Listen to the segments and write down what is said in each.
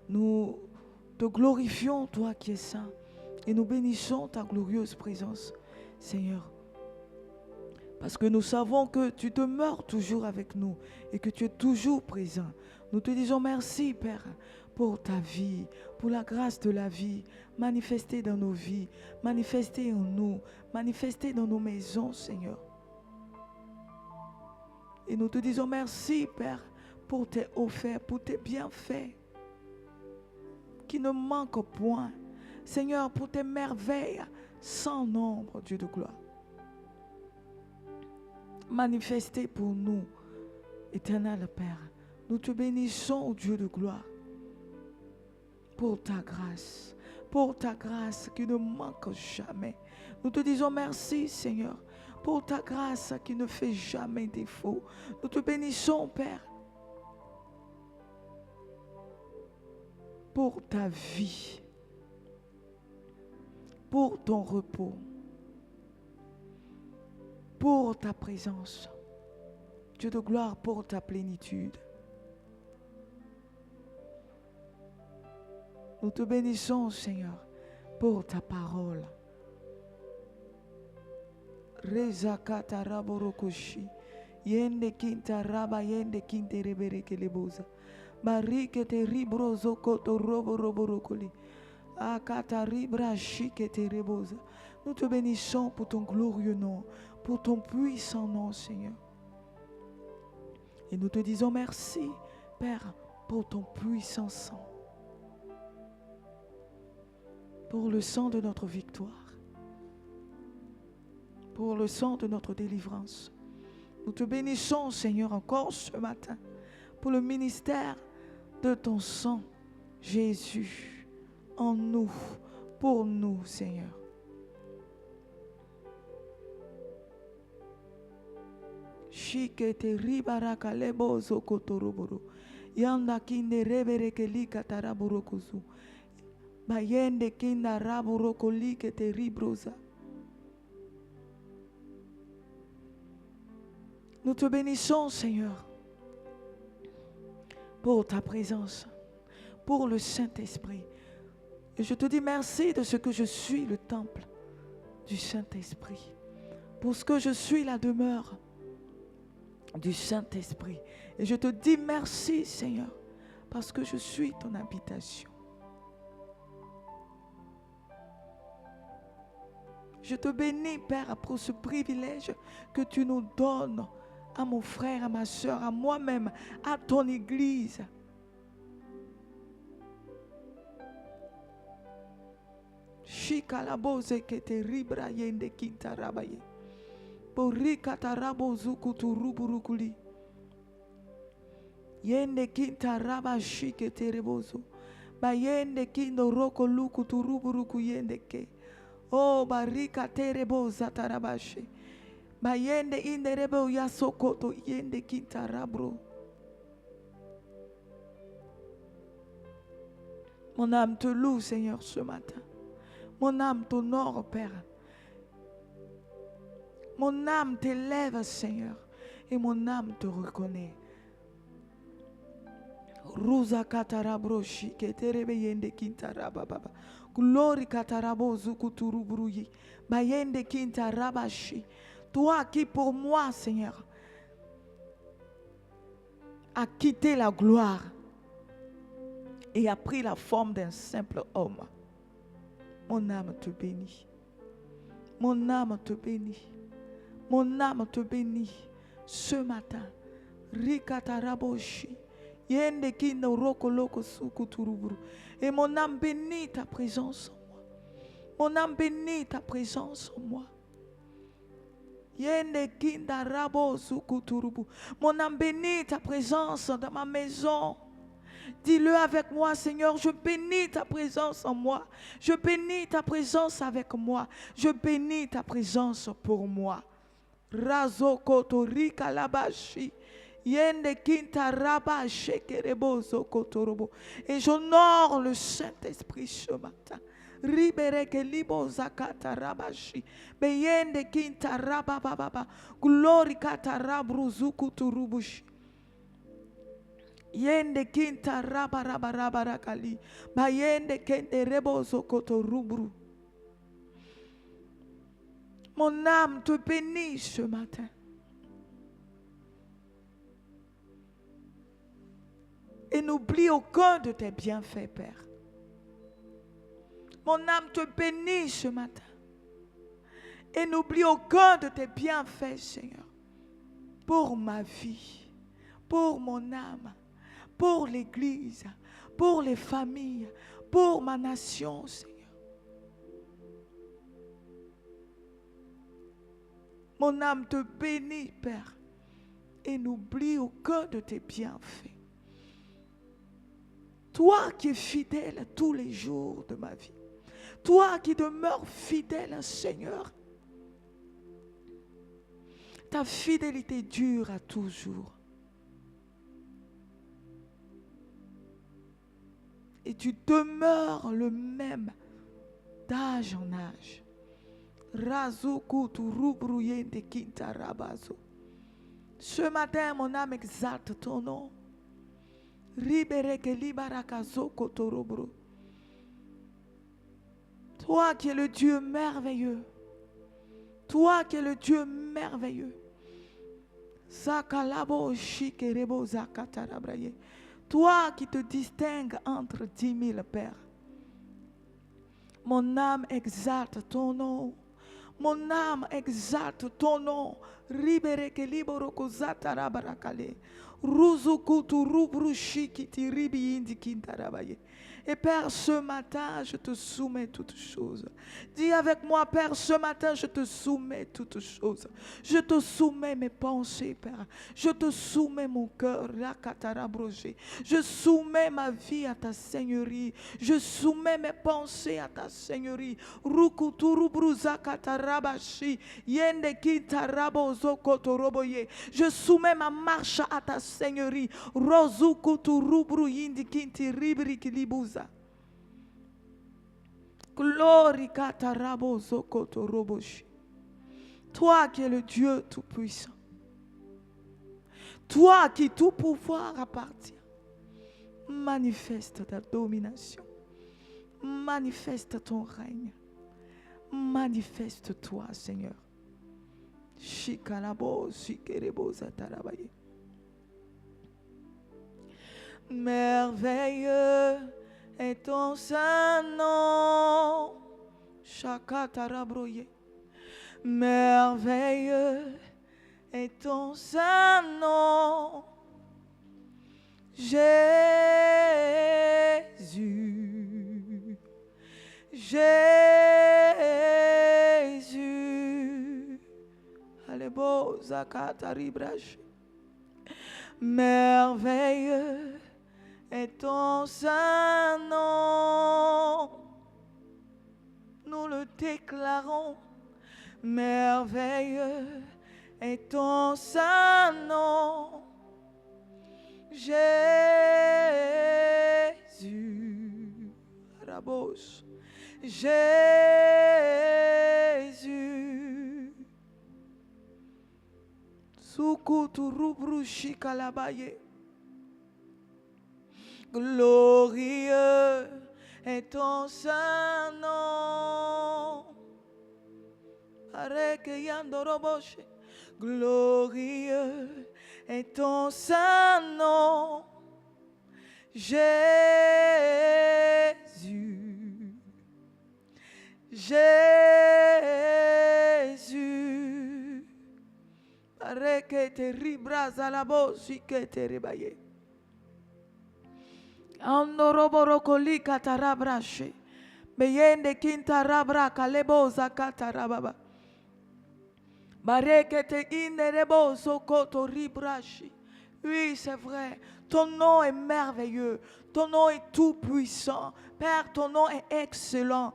Nous te glorifions, toi qui es saint, et nous bénissons ta glorieuse présence, Seigneur. Parce que nous savons que tu demeures toujours avec nous et que tu es toujours présent. Nous te disons merci, Père, pour ta vie, pour la grâce de la vie, manifestée dans nos vies, manifestée en nous, manifestée dans nos maisons, Seigneur. Et nous te disons merci, Père, pour tes offertes, pour tes bienfaits, qui ne manquent point. Seigneur, pour tes merveilles sans nombre, Dieu de gloire. Manifestez pour nous, éternel Père. Nous te bénissons, Dieu de gloire, pour ta grâce qui ne manque jamais. Nous te disons merci, Seigneur, pour ta grâce qui ne fait jamais défaut. Nous te bénissons, Père, pour ta vie, pour ton repos, pour ta présence. Dieu de gloire, pour ta plénitude. Nous te bénissons, Seigneur, pour ta parole. Reza katara borokoshi. Yende kinta raba yende kinte rebere keleboza. Barike te ribrozo koto robo robo rokoli. Akata ribra shike te reboza. Nous te bénissons pour ton glorieux nom, pour ton puissant nom, Seigneur. Et nous te disons merci, Père, pour ton puissant sang, pour le sang de notre victoire, pour le sang de notre délivrance. Nous te bénissons, Seigneur, encore ce matin, pour le ministère de ton sang, Jésus, en nous, pour nous, Seigneur. Shikete ribaraka lebo zokotoroboro. Yanda kinde rebere kelika taraborokozu. Bayende kinda raborokoli kete ribroza. Nous te bénissons, Seigneur, pour ta présence, pour le Saint-Esprit. Et je te dis merci de ce que je suis le temple du Saint-Esprit, pour ce que je suis la demeure du Saint-Esprit. Et je te dis merci, Seigneur, parce que je suis ton habitation. Je te bénis, Père, pour ce privilège que tu nous donnes à mon frère, à ma soeur, à moi-même, à ton Église. Shikalabose que te ribra yende kinta rabaye. Porika tarabo zukuturuburukuli. Yende kinta raba shike terebozo. Ba yende kindo roko luku turuburuku yende ke. Oh barika tereboza tarabashe. Ba yende inde rebo yasokoto yende kinta rabro. Mon âme te loue, Seigneur, ce matin. Mon âme t'honore, Père. Mon âme t'élève, Seigneur, et mon âme te reconnaît. Ruza katarabroshi keterebe yende kintaraba baba. Glory katarabo zukuturubruyi. Bayende kintarabashi. Toi qui pour moi, Seigneur, a quitté la gloire et a pris la forme d'un simple homme. Mon âme te bénit. Mon âme te bénit. Mon âme te bénit ce matin. Rikataraboshi. Yende kindo roko loko sukuturuburu. Et mon âme bénit ta présence en moi. Mon âme bénit ta présence en moi. Yende kinda rabo sukuturubu. Mon âme bénit ta présence dans ma maison. Dis-le avec moi, Seigneur, je bénis ta présence en moi. Je bénis ta présence avec moi. Je bénis ta présence pour moi. Razo kotorika labashi. Yende kinta raba shekerebozo kotorobo. Et j'honore le Saint-Esprit ce matin. Ribereke libo zakata rabashi. Beyende kinta raba baba. Glory kata rabruzuku turubushi. Yende kinta rabarabarakali. Bayende kende rebozo koto rubru. Mon âme te bénit ce matin. Et n'oublie aucun de tes bienfaits, Père. Mon âme te bénit ce matin. Et n'oublie aucun de tes bienfaits, Seigneur. Pour ma vie, pour mon âme, pour l'Église, pour les familles, pour ma nation, Seigneur. Mon âme te bénit, Père. Et n'oublie aucun de tes bienfaits. Toi qui es fidèle tous les jours de ma vie. Toi qui demeures fidèle, Seigneur. Ta fidélité dure à toujours. Et tu demeures le même d'âge en âge. Ce matin, mon âme exalte ton nom. Toi qui es le Dieu merveilleux. Toi qui es le Dieu merveilleux. Toi qui te distingues entre 10 000 pères. Mon âme exalte ton nom. Mon âme exalte ton nom. Ribereke liboroko zatarabarakale. Ruzukutu rubrushikiti ribi indikintarabaye. Et Père, ce matin, je te soumets toutes choses. Dis avec moi, Père, ce matin, je te soumets toutes choses. Je te soumets mes pensées, Père. Je te soumets mon cœur. Je soumets ma vie à ta Seigneurie. Je soumets mes pensées à ta Seigneurie. Je soumets ma marche à ta Seigneurie. Toi qui es le Dieu tout-puissant. Toi qui tout pouvoir appartient. Manifeste ta domination. Manifeste ton règne. Manifeste-toi, Seigneur. Merveilleux est ton saint nom. Chakatarabroye. Merveilleux est ton saint nom. Jésus. Jésus. Allez-beau, Zakataribrache. Merveilleux est ton saint nom. Nous le déclarons. Merveilleux est ton saint nom. Jésus. Rabos. Jésus. Sukuturubrushi kalabaye. Glorieux est ton saint nom. Glorieux est ton saint nom. Jésus. Jésus. Rekete ribraza la bosi que te ribaye. Andoroborokoli katarabrache. Beyende kintarabra kaleboza katarababa. Barekete inderebozo koto ribrashi. Oui, c'est vrai. Ton nom est merveilleux. Ton nom est tout puissant. Père, ton nom est excellent.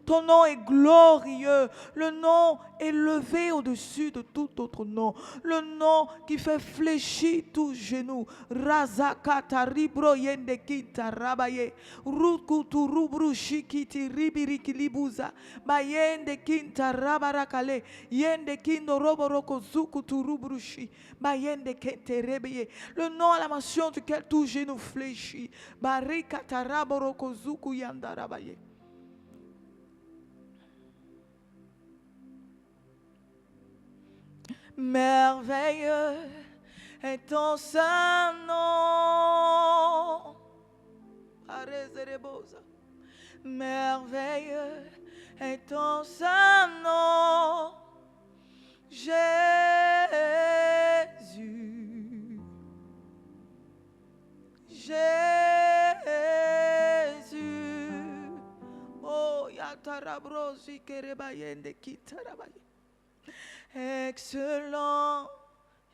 Ton nom est glorieux. Le nom élevé au-dessus de tout autre nom. Le nom qui fait fléchir tout genou. Razakata ribro yende kita rabaye. Rukutu rubru shikiti ribiriki libuza. Bayende kinta rabarakale. Yende kindo roboroko zukutu rubrushi. Bayende Le nom à la mention duquel tout genou fléchit. Merveilleux est ton saint nom. Merveilleux est ton saint nom, Jésus. Jésus. Oh, yatarabrosi kerebayende kitarabaye. Excellent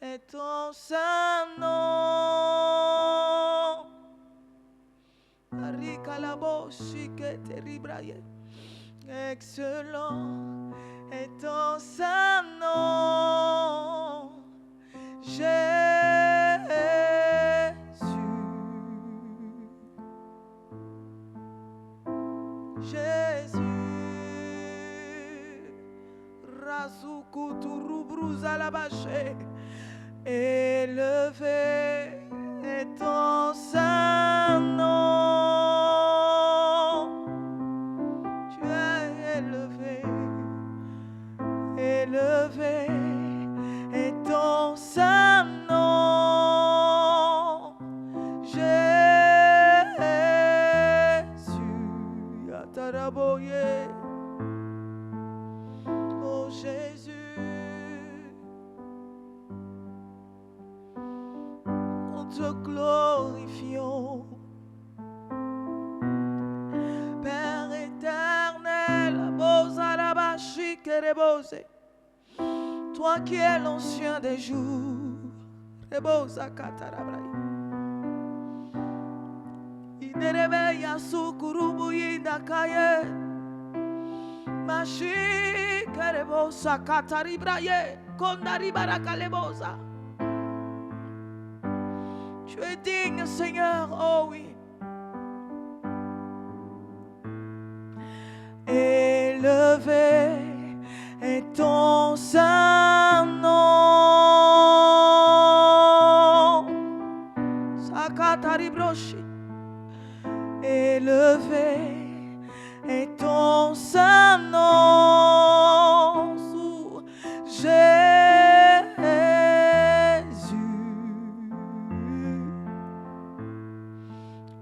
est ton saint nom. Excellent est ton saint nom, Jésus. Jésus. Razuku turubruza la bâche. Élevé est ton saint nom. Tu es élevé. Élevé est ton saint nom. Jésus. Yataraboye. Oh Jésus. Te glorifions, Père éternel, toi qui es l'ancien des jours, tu es digne, Seigneur, oh oui. Élevé est ton saint nom. Sakatari broshi. Élevé est ton saint nom.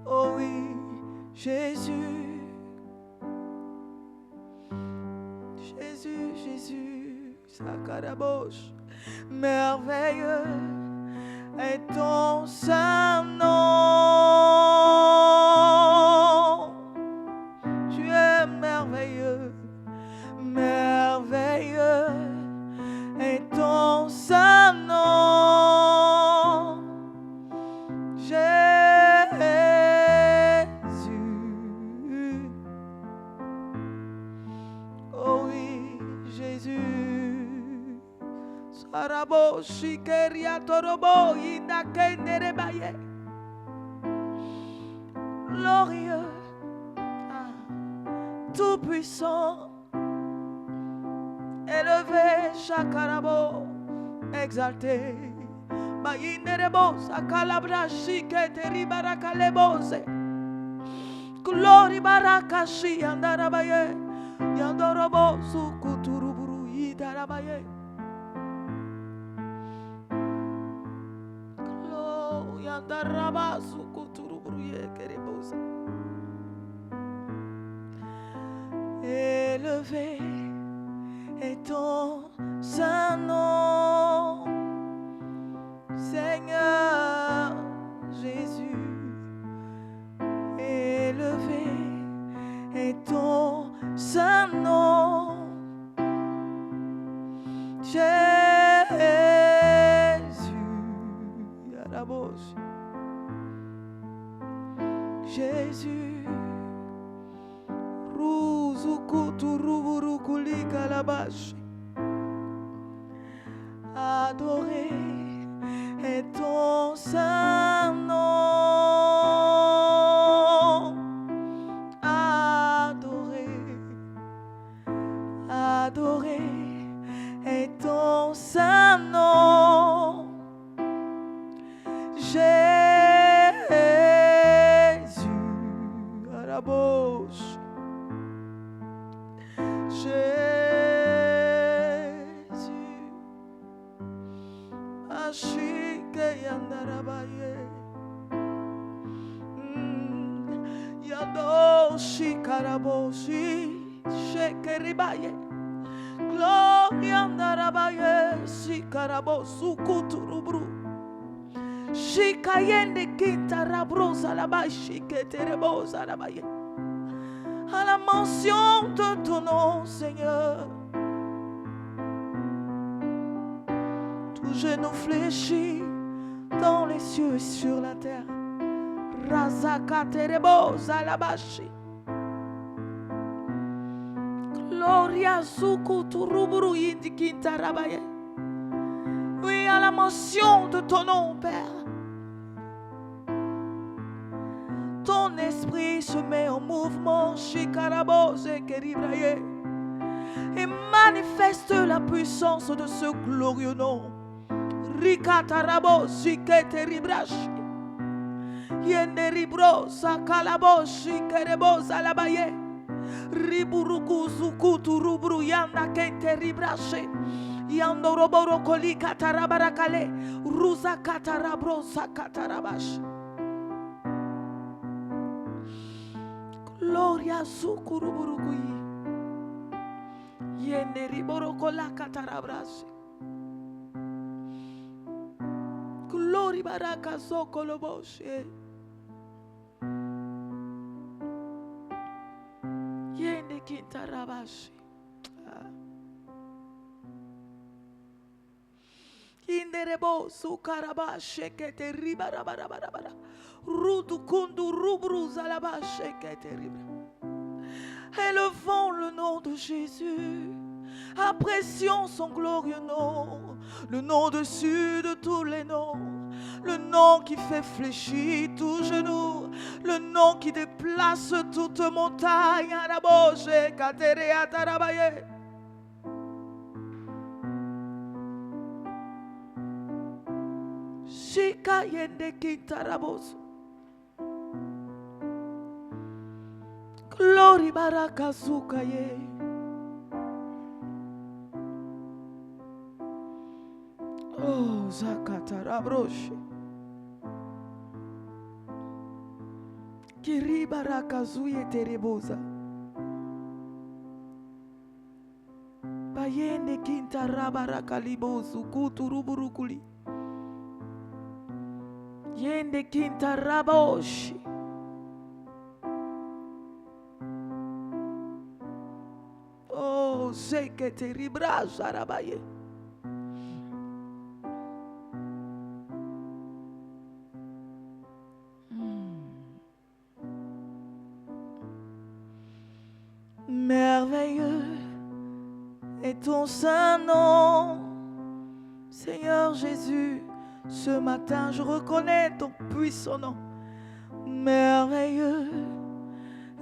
Oh oui, Jésus, Jésus, Jésus, Sakarabosh, merveilleux est ton saint nom. Tu es merveilleux, merveilleux est ton saint nom. Oh oui, Jésus. Sarabo shikeria torobo inakenderebaye. Glorieux, tout puissant, élevé, chakarabo, exalté. Bayinderebo sakalabra shiketeri barakalebose. Glory barakashi andarabaye. Yandorobo sukuturuburu idarabaye. Glory yandaraba sukuturuburu yekerebosa. Élevé est ton saint nom, Seigneur Jésus. Élevé est ton saint nom, Jésus. Yarabosh. Jésus. Ruzukuturuburu kalabash. Adoré est ton saint nom. Adoré, adoré est ton saint nom. shikaraboshi, shekeribaye. Gloria andarabaye, shikarabosu kuturubru. Shikayende kintarabrosa la shiketerebosa la baye. À la mention de ton nom, Seigneur, tout genou fléchit dans les cieux et sur la terre. Razakaterebosa la bashi. Gloria sukuturubru indikintarabaye. Oui, à la mention de ton nom, Père. Ton esprit se met en mouvement, Shikarabose Keribraye, et manifeste la puissance de ce glorieux nom. Rikatarabo Shiketeribrashi, Yenderibro Sakalabo Shikerebo Salabaye, Riburuku Zukutu Rubru Yanda Kenteribrashi, Yandoroboro Kolika Tarabarakale, Ruza Katarabro Sakatarabashi. Gloria sukuruburukuyi. Yenderi borokola katarabrashi. Glory baraka sokoloboshe. Yende kintarabashi. Inderebo sukarabashe kete ribarabarabarabara. Rudu kundu rubru zalabashe kete ribra. Élevons le nom de Jésus. Apprécions son glorieux nom. Le nom dessus de tous les noms. Le nom qui fait fléchir tout genou. Le nom qui déplace toute montagne. Araboshe katere atarabaye. Shikayende kitarabosu. Glory baraka sukaye. Oh zakatarabroshi. Kiri baraka zuye tereboza. Bayende kintarabara libosu kuturuburukuli. Yende kintaraboshi. Oh, zekete ribraja rabaye. Merveilleux est ton saint nom, Seigneur Jésus. Ce matin, je reconnais ton puissant nom. Merveilleux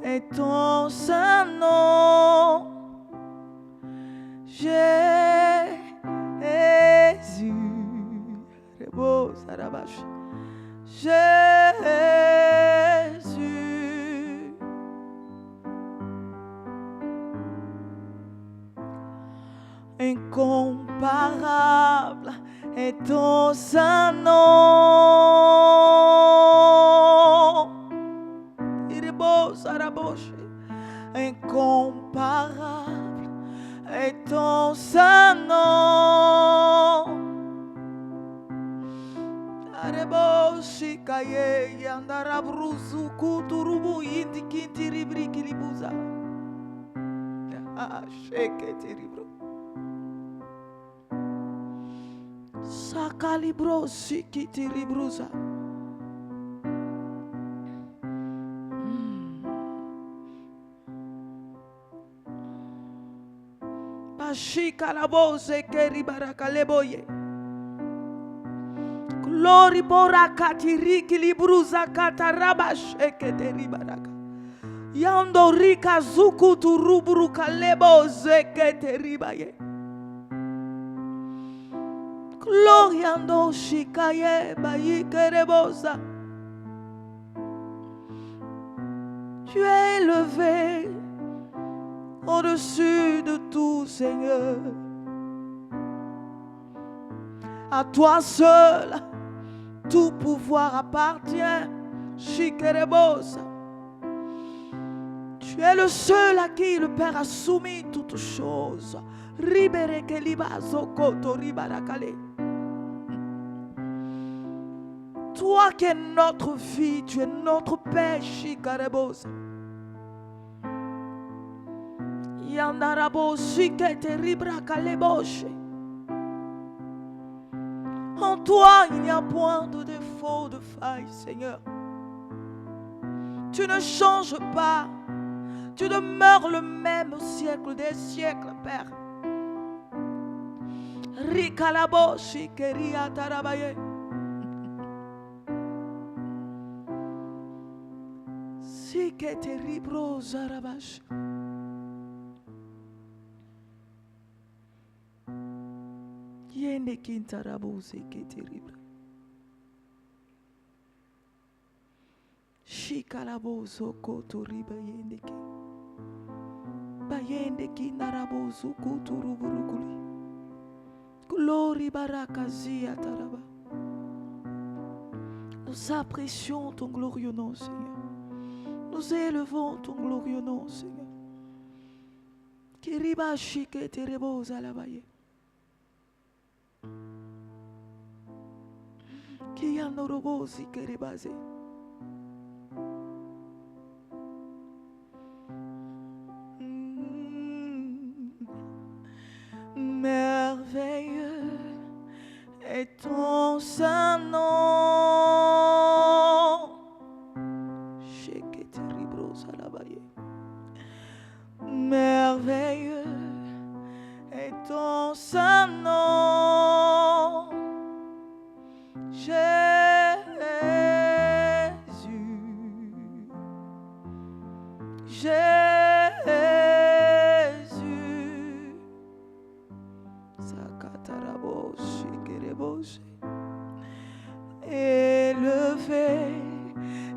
est ton saint nom, Jésus. Rebo Sarabash. Jésus. Incomparable est ton saint nom. Il est beau, Saraboche. Incomparable est ton saint nom. Arebo shikaye yandara bruzu kuturubu indikinti ribri kilibuza. Ah, shake terrible. Sakalibro sikiti ribruza. Bashika la bose keri barakaleboye. Glory borakati riki libruza kataraba shekete ribaraka. Yando rika zuku turuburu kalebo zekete ribaye. Gloriando shikaye bayikerebosa. Tu es élevé au-dessus de tout, Seigneur. À toi seul, tout pouvoir appartient. Shikerebosa. Tu es le seul à qui le Père a soumis toutes choses. Toi qui es notre vie, tu es notre Père, Shikarebos. Yandarabo Shikete Ribra Kaleboshe. En toi, il n'y a point de défaut, de faille, Seigneur. Tu ne changes pas. Tu demeures le même au siècle des siècles, Père. Rikalabo Shikeria Tarabaye. Sikete Ribro Zarabash. Yende Kintarabo Sikete Ribra. Shikalabo Sokoto Riba Yendeki. Bayendeki Narabo Sokoto Ruburukuli. Glory Barakazia Taraba. Nous apprécions ton glorieux nom, Seigneur. Nous élevons ton glorieux nom, Seigneur. Kiriba Shikete Rebo Zalabaye. Kiyanorobo Zikeribaze. Merveilleux est ton saint nom. Merveilleux est ton saint nom. Jésus, Jésus, Sakatarabo Shikereboshi. Élevé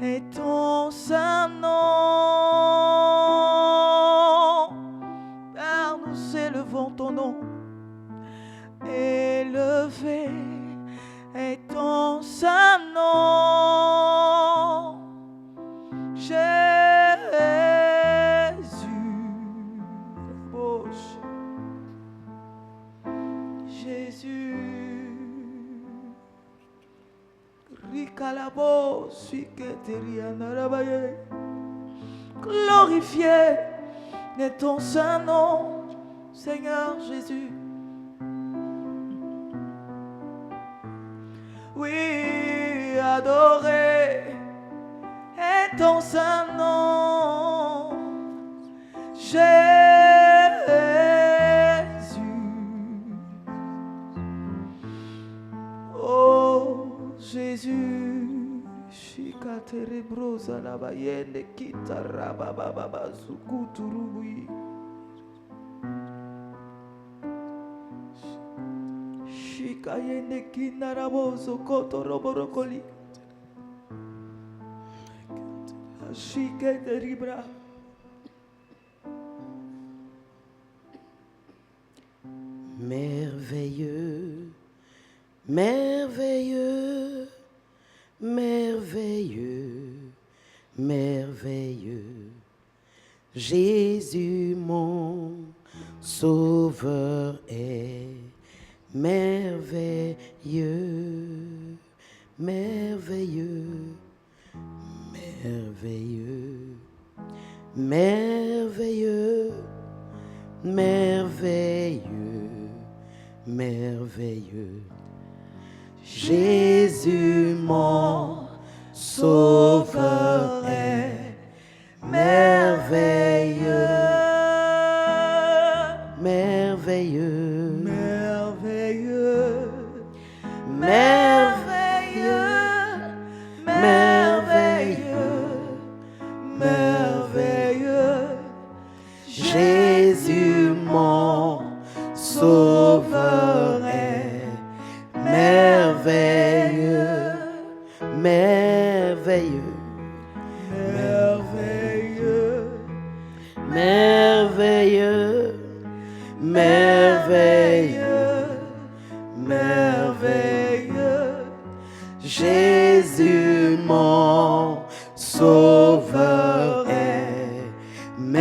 est ton saint nom. Père, nous élevons ton nom. Élevé est ton saint nom. Jésus, Jésus. Rikalabo, Siketerianarabaye. Glorifié est ton saint nom, Seigneur Jésus. Oui, adoré est ton saint nom, Jésus. Oh Jésus, Shikaterebrosa la bayende kitarababa sukuturubui. Shikayende kinaraboso kotoroborokoli. Shiketeribra. Merveilleux, merveilleux, merveilleux, merveilleux. Jésus mon sauveur est merveilleux, merveilleux, merveilleux, merveilleux, merveilleux, merveilleux. Jésus mon sauveur est merveilleux, merveilleux, Merveilleux, merveilleux, merveilleux, merveilleux. Jésus mon sauveur est merveilleux, merveilleux, Merveilleux, merveilleux, merveilleux, merveilleux. Jésus mon sauveur est merveilleux,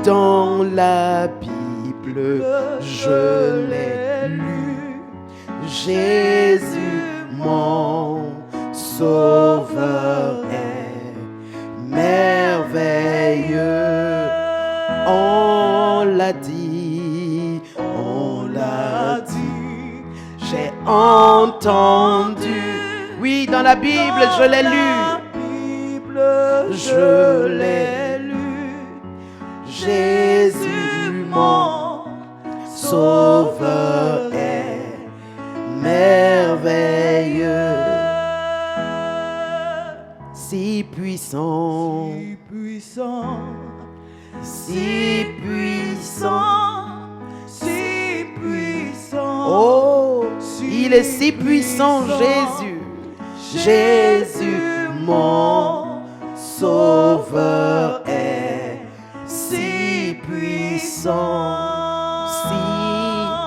dans la Bible, je l'ai lu. Jésus, mon Sauveur est merveilleux. On l'a dit, on l'a dit. J'ai entendu. Oui, dans la Bible, je l'ai lu. Je l'ai lu. Jésus, mon Sauveur est merveilleux. Si puissant, Si puissant, si puissant. si puissant. Oh, Si il est si puissant, Jésus. Jésus, mon Sauveur est si puissant, si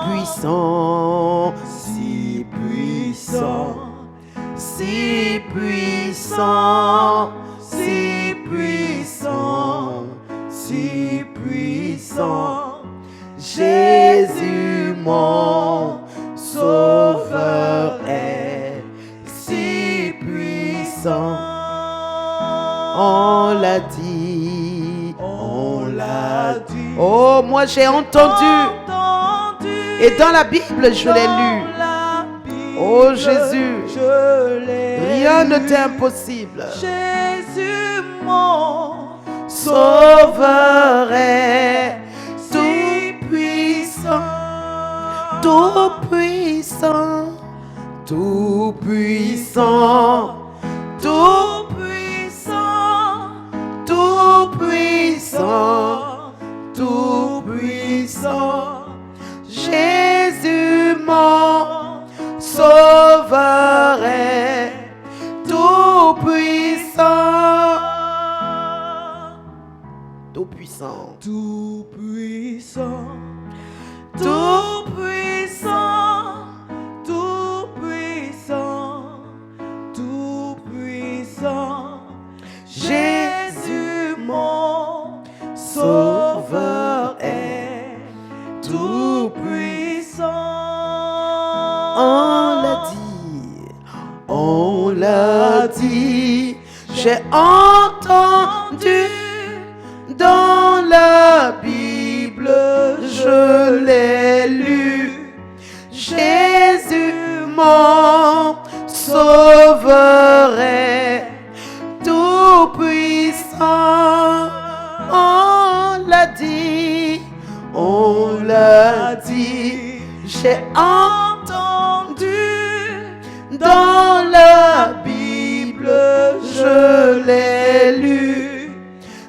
puissant, si puissant, si puissant, si puissant, si puissant. Jésus, mon Sauveur est si puissant. On l'a dit, on l'a dit. Oh, moi j'ai entendu. Et dans la Bible, je l'ai lu. Oh Jésus, rien ne t'est impossible. Jésus, mon Sauveur est tout puissant, tout puissant, tout puissant, tout puissant, tout puissant, tout puissant. Jésus, mon Sauveur est tout puissant, tout puissant, tout puissant, tout tout puissant, tout puissant, tout puissant. Jésus, mon Sauveur est tout puissant. On l'a dit, on l'a dit, j'ai entendu dans la Bible, je l'ai lu. Jésus, mon Sauveur est tout puissant. On l'a dit, on l'a dit, j'ai entendu dans la Bible, je l'ai lu.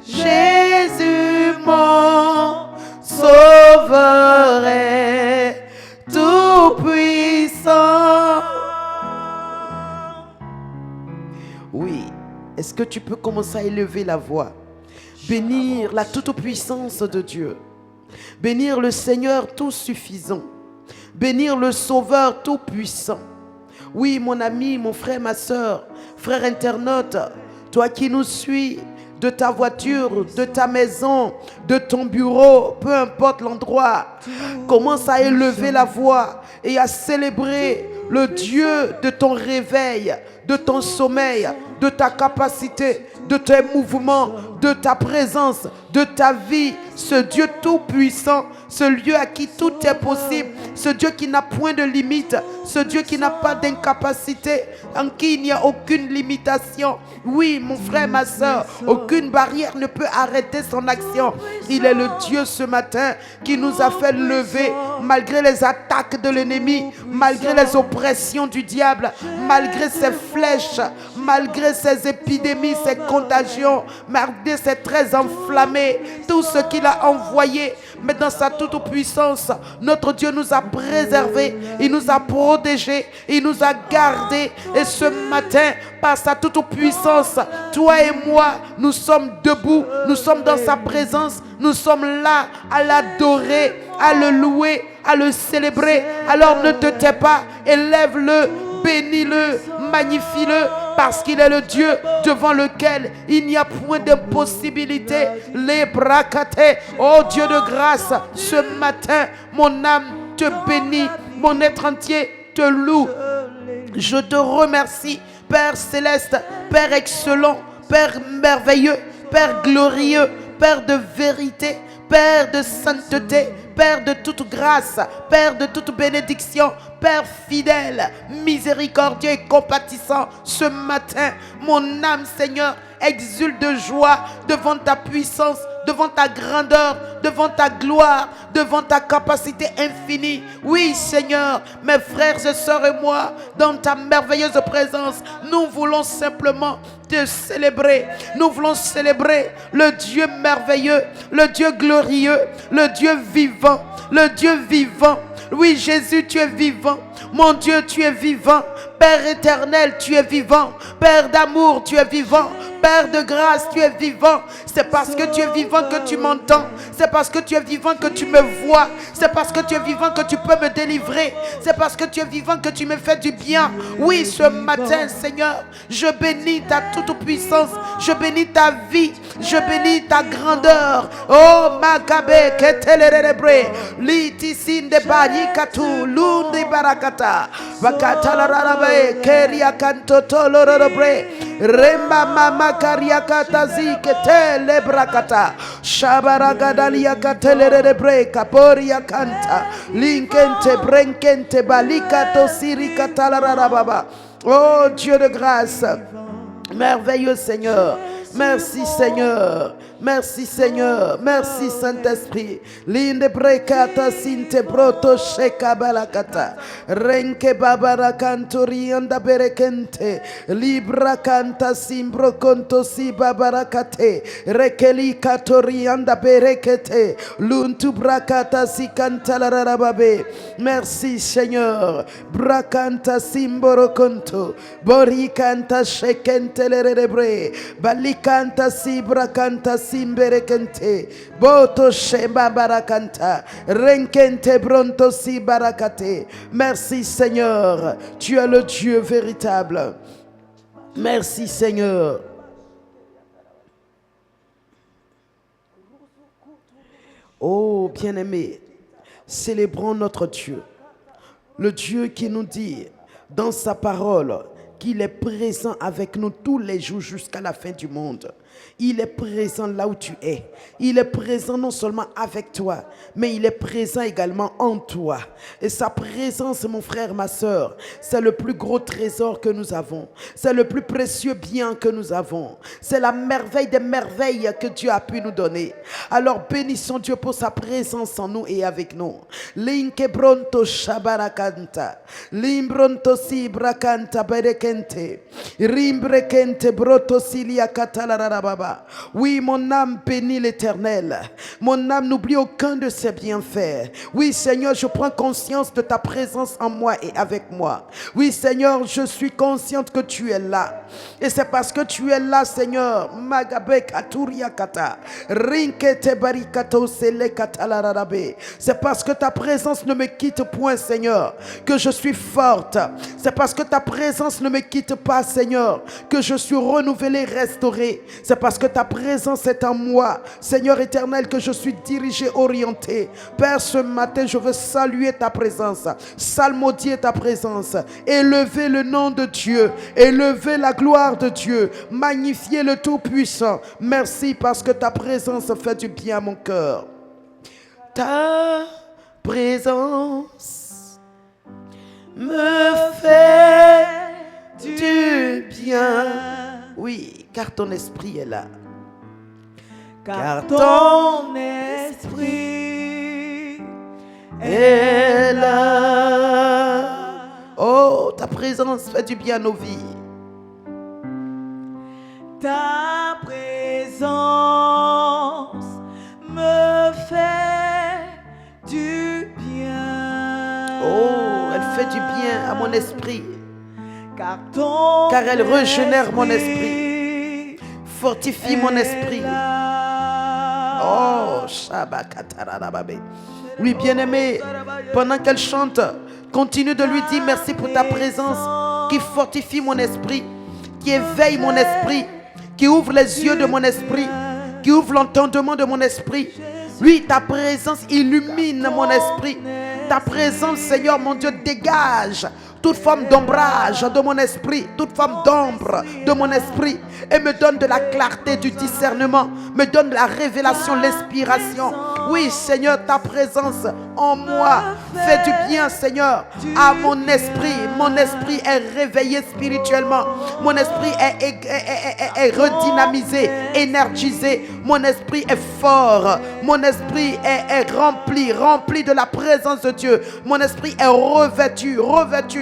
Jésus, mon Sauveur est tout puissant. Oui, est-ce que tu peux commencer à élever la voix? Bénir la toute-puissance de Dieu. Bénir le Seigneur tout suffisant. Bénir le Sauveur tout puissant. Oui, mon ami, mon frère, ma soeur, frère internaute, toi qui nous suis de ta voiture, de ta maison, de ton bureau, peu importe l'endroit, commence à élever la voix et à célébrer le Dieu de ton réveil, de ton sommeil, de ta capacité, de tes mouvements, de ta présence, de ta vie. Ce Dieu tout-puissant, ce Dieu à qui tout est possible, ce Dieu qui n'a point de limite, ce Dieu qui n'a pas d'incapacité, en qui il n'y a aucune limitation. Oui, mon frère, ma soeur, aucune barrière ne peut arrêter son action. Il est le Dieu ce matin qui nous a fait lever malgré les attaques de l'ennemi, malgré les oppressions du diable, malgré ses flèches, malgré ses épidémies, ses contagions, malgré ses traits enflammés, tout ce qu'il a envoyé. Mais dans sa toute puissance, notre Dieu nous a préservés, il nous a protégés, il nous a gardés. Et ce matin, par sa toute puissance, toi et moi, nous sommes debout, nous sommes dans sa présence, nous sommes là à l'adorer, à le louer, à le célébrer. Alors ne te tais pas, élève-le, bénis-le, magnifie-le, parce qu'il est le Dieu devant lequel il n'y a point d'impossibilité. Les bracatés, oh Dieu de grâce, ce matin, mon âme te bénit, mon être entier te loue. Je te remercie, Père céleste, Père excellent, Père merveilleux, Père glorieux, Père de vérité, Père de sainteté, Père de toute grâce, Père de toute bénédiction, Père fidèle, miséricordieux et compatissant. Ce matin, mon âme, Seigneur, exulte de joie devant ta puissance, devant ta grandeur, devant ta gloire, devant ta capacité infinie. Oui, Seigneur, mes frères et sœurs et moi, dans ta merveilleuse présence, nous voulons simplement te célébrer. Nous voulons célébrer le Dieu merveilleux, le Dieu glorieux, le Dieu vivant, le Dieu vivant. Oui, Jésus, tu es vivant. Mon Dieu, tu es vivant. Père éternel, tu es vivant. Père d'amour, tu es vivant. Père de grâce, tu es vivant. C'est parce que tu es vivant que tu m'entends. C'est parce que tu es vivant que tu me vois. C'est parce que tu es vivant que tu peux me délivrer. C'est parce que tu es vivant que tu me fais du bien. Oui, ce matin, Seigneur, je bénis ta toute puissance. Je bénis ta vie. Je bénis ta grandeur. Oh, Magabe, Ketelelebre, Litisinde Barikatu, Lundi Barakata, Bakatalararabe, Keria Kantotolorobre, Remba Mama Kariakata Ziketele Brakata, Shabaragadalia Katelerebre, Kaporia Kanta, Linkente, Brenkente, Balikato Sirikatalarababa. Oh Dieu de grâce, merveilleux Seigneur. Merci Seigneur, merci Seigneur, merci Saint-Esprit. Linde brekata sinte broto sheka balakata. Renke babara kantori anda berekente. Libra kanta simbro konto si babarakate. Rekeli katori anda berekete. Luntu brakata si kanta la rababe. Merci Seigneur. Brakanta simboro konto. Bori kanta shekente le rebre. Balik Kanta sibra kanta simberekente boto shemba barakanta renkente bronto si barakate. Merci Seigneur, tu es le Dieu véritable. Merci Seigneur. Oh bien-aimé, célébrons notre Dieu, le Dieu qui nous dit dans sa parole qu'il est présent avec nous tous les jours jusqu'à la fin du monde. Il est présent là où tu es. Il est présent non seulement avec toi, mais il est présent également en toi. Et sa présence, mon frère, ma soeur, c'est le plus gros trésor que nous avons. C'est le plus précieux bien que nous avons. C'est la merveille des merveilles que Dieu a pu nous donner. Alors bénissons Dieu pour sa présence en nous et avec nous. Linke bronto shabarakanta. Limbronto sibrakanta berekente. Rimbrekente broto silia katalarababa. Oui, mon âme bénit l'Éternel. Mon âme n'oublie aucun de ses bienfaits. Oui, Seigneur, je prends conscience de ta présence en moi et avec moi. Oui, Seigneur, je suis consciente que tu es là. Et c'est parce que tu es là, Seigneur. Magabek aturiakata. Rinkete barikato sele katalararabe. C'est parce que ta présence ne me quitte point, Seigneur, que je suis forte. C'est parce que ta présence ne me quitte pas, Seigneur, que je suis renouvelée, restaurée. C'est parce que ta présence est en moi, Seigneur éternel, que je suis dirigé, orienté. Père, ce matin, je veux saluer ta présence, psalmodier ta présence, élever le nom de Dieu, élever la gloire de Dieu, magnifier le Tout-Puissant. Merci parce que ta présence fait du bien à mon cœur. Ta présence me fait du bien. Oui, car ton esprit est là. Car ton esprit est là. Oh, ta présence fait du bien à nos vies. Ta présence me fait du bien. Oh, elle fait du bien à mon esprit. Car elle régénère mon esprit. Fortifie mon esprit. Oh, Shabakatarababé. Oui, bien-aimé, pendant qu'elle chante, continue de lui dire merci pour ta présence qui fortifie mon esprit. qui éveille mon esprit, qui ouvre les yeux de mon esprit, qui ouvre l'entendement de mon esprit. Oui, ta présence illumine mon esprit. Ta présence, Seigneur mon Dieu, dégage toute forme d'ombrage de mon esprit, toute forme d'ombre de mon esprit, et me donne de la clarté, du discernement, me donne la révélation, l'inspiration. Oui, Seigneur, ta présence en moi fait du bien, Seigneur, à mon esprit. Mon esprit est réveillé spirituellement. Mon esprit est redynamisé, énergisé. Mon esprit est fort. Mon esprit est rempli de la présence de Dieu. Mon esprit est revêtu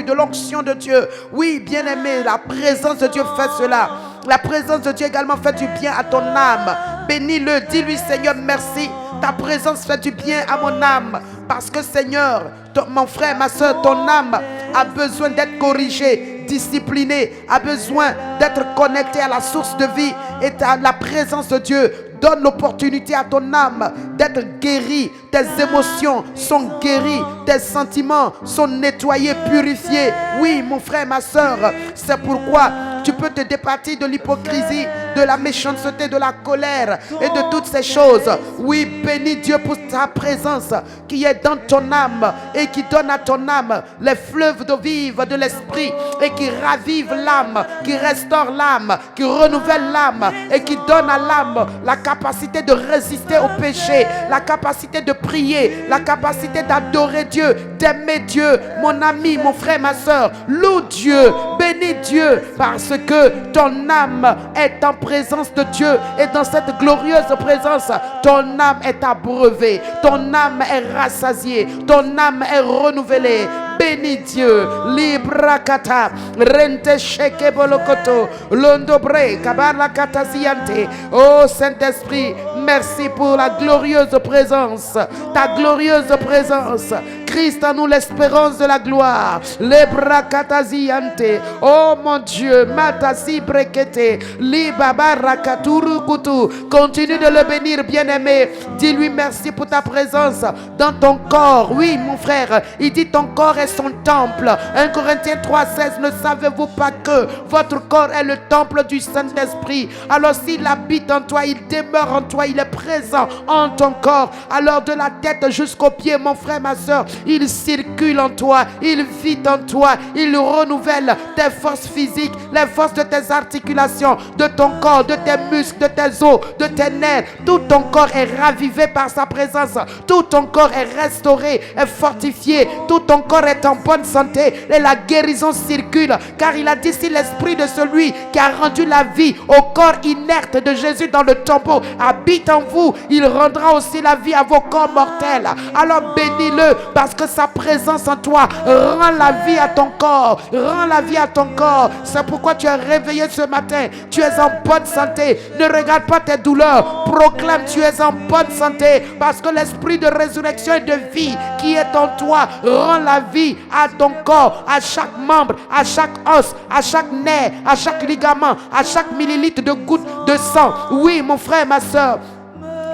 de l'onction de Dieu. Oui, bien-aimé, la présence de Dieu fait cela. La présence de Dieu également fait du bien à ton âme. Bénis-le, dis-lui, Seigneur, merci. Ta présence fait du bien à mon âme. Parce que, Seigneur, mon frère, ma soeur, ton âme a besoin d'être corrigée, disciplinée, a besoin d'être connectée à la source de vie et à la présence de Dieu. Donne l'opportunité à ton âme d'être guérie. Tes émotions sont guéries. Tes sentiments sont nettoyés, purifiés. Oui, mon frère, ma soeur, c'est pourquoi tu peux te départir de l'hypocrisie, de la méchanceté, de la colère et de toutes ces choses. Oui, bénis Dieu pour ta présence qui est dans ton âme et qui donne à ton âme les fleuves d'eau vive de l'esprit et qui ravive l'âme, qui restaure l'âme, qui renouvelle l'âme et qui donne à l'âme la capacité de résister au péché, la capacité de prier, la capacité d'adorer Dieu, d'aimer Dieu. Mon ami, mon frère, ma soeur, loue Dieu, bénis Dieu, parce que ton âme est en présence de Dieu et dans cette glorieuse présence, ton âme est abreuvée, ton âme est rassasiée, ton âme est renouvelée. Bénis Dieu, Librakata, Rente Sheke Bolokoto, Londobre, Kabala Kataziante. Oh Saint-Esprit, merci pour la glorieuse présence, ta glorieuse présence. Christ en nous l'espérance de la gloire. Lebrakataziante. Oh mon Dieu, Matasi Brekete, Libabarakaturu Kutu. Continue de le bénir, bien-aimé. Dis-lui merci pour ta présence dans ton corps. Oui, mon frère, il dit ton corps est son temple. 1 Corinthiens 3,16. Ne savez-vous pas que votre corps est le temple du Saint-Esprit? Alors s'il habite en toi, il demeure en toi, il est présent en ton corps. Alors de la tête jusqu'aux pieds, mon frère, ma soeur, il circule en toi, il vit en toi, il renouvelle tes forces physiques, les forces de tes articulations, de ton corps, de tes muscles, de tes os, de tes nerfs. Tout ton corps est ravivé par sa présence. Tout ton corps est restauré, est fortifié. Tout ton corps est en bonne santé et la guérison circule, car il a dit si l'esprit de celui qui a rendu la vie au corps inerte de Jésus dans le tombeau habite en vous, il rendra aussi la vie à vos corps mortels. Alors bénis-le, parce que sa présence en toi rend la vie à ton corps, rend la vie à ton corps. C'est pourquoi tu es réveillé ce matin, tu es en bonne santé. Ne regarde pas tes douleurs, proclame tu es en bonne santé, parce que l'esprit de résurrection et de vie qui est en toi rend la vie à ton corps, à chaque membre, à chaque os, à chaque nerf, à chaque ligament, à chaque millilitre de goutte de sang. Oui, mon frère, ma soeur,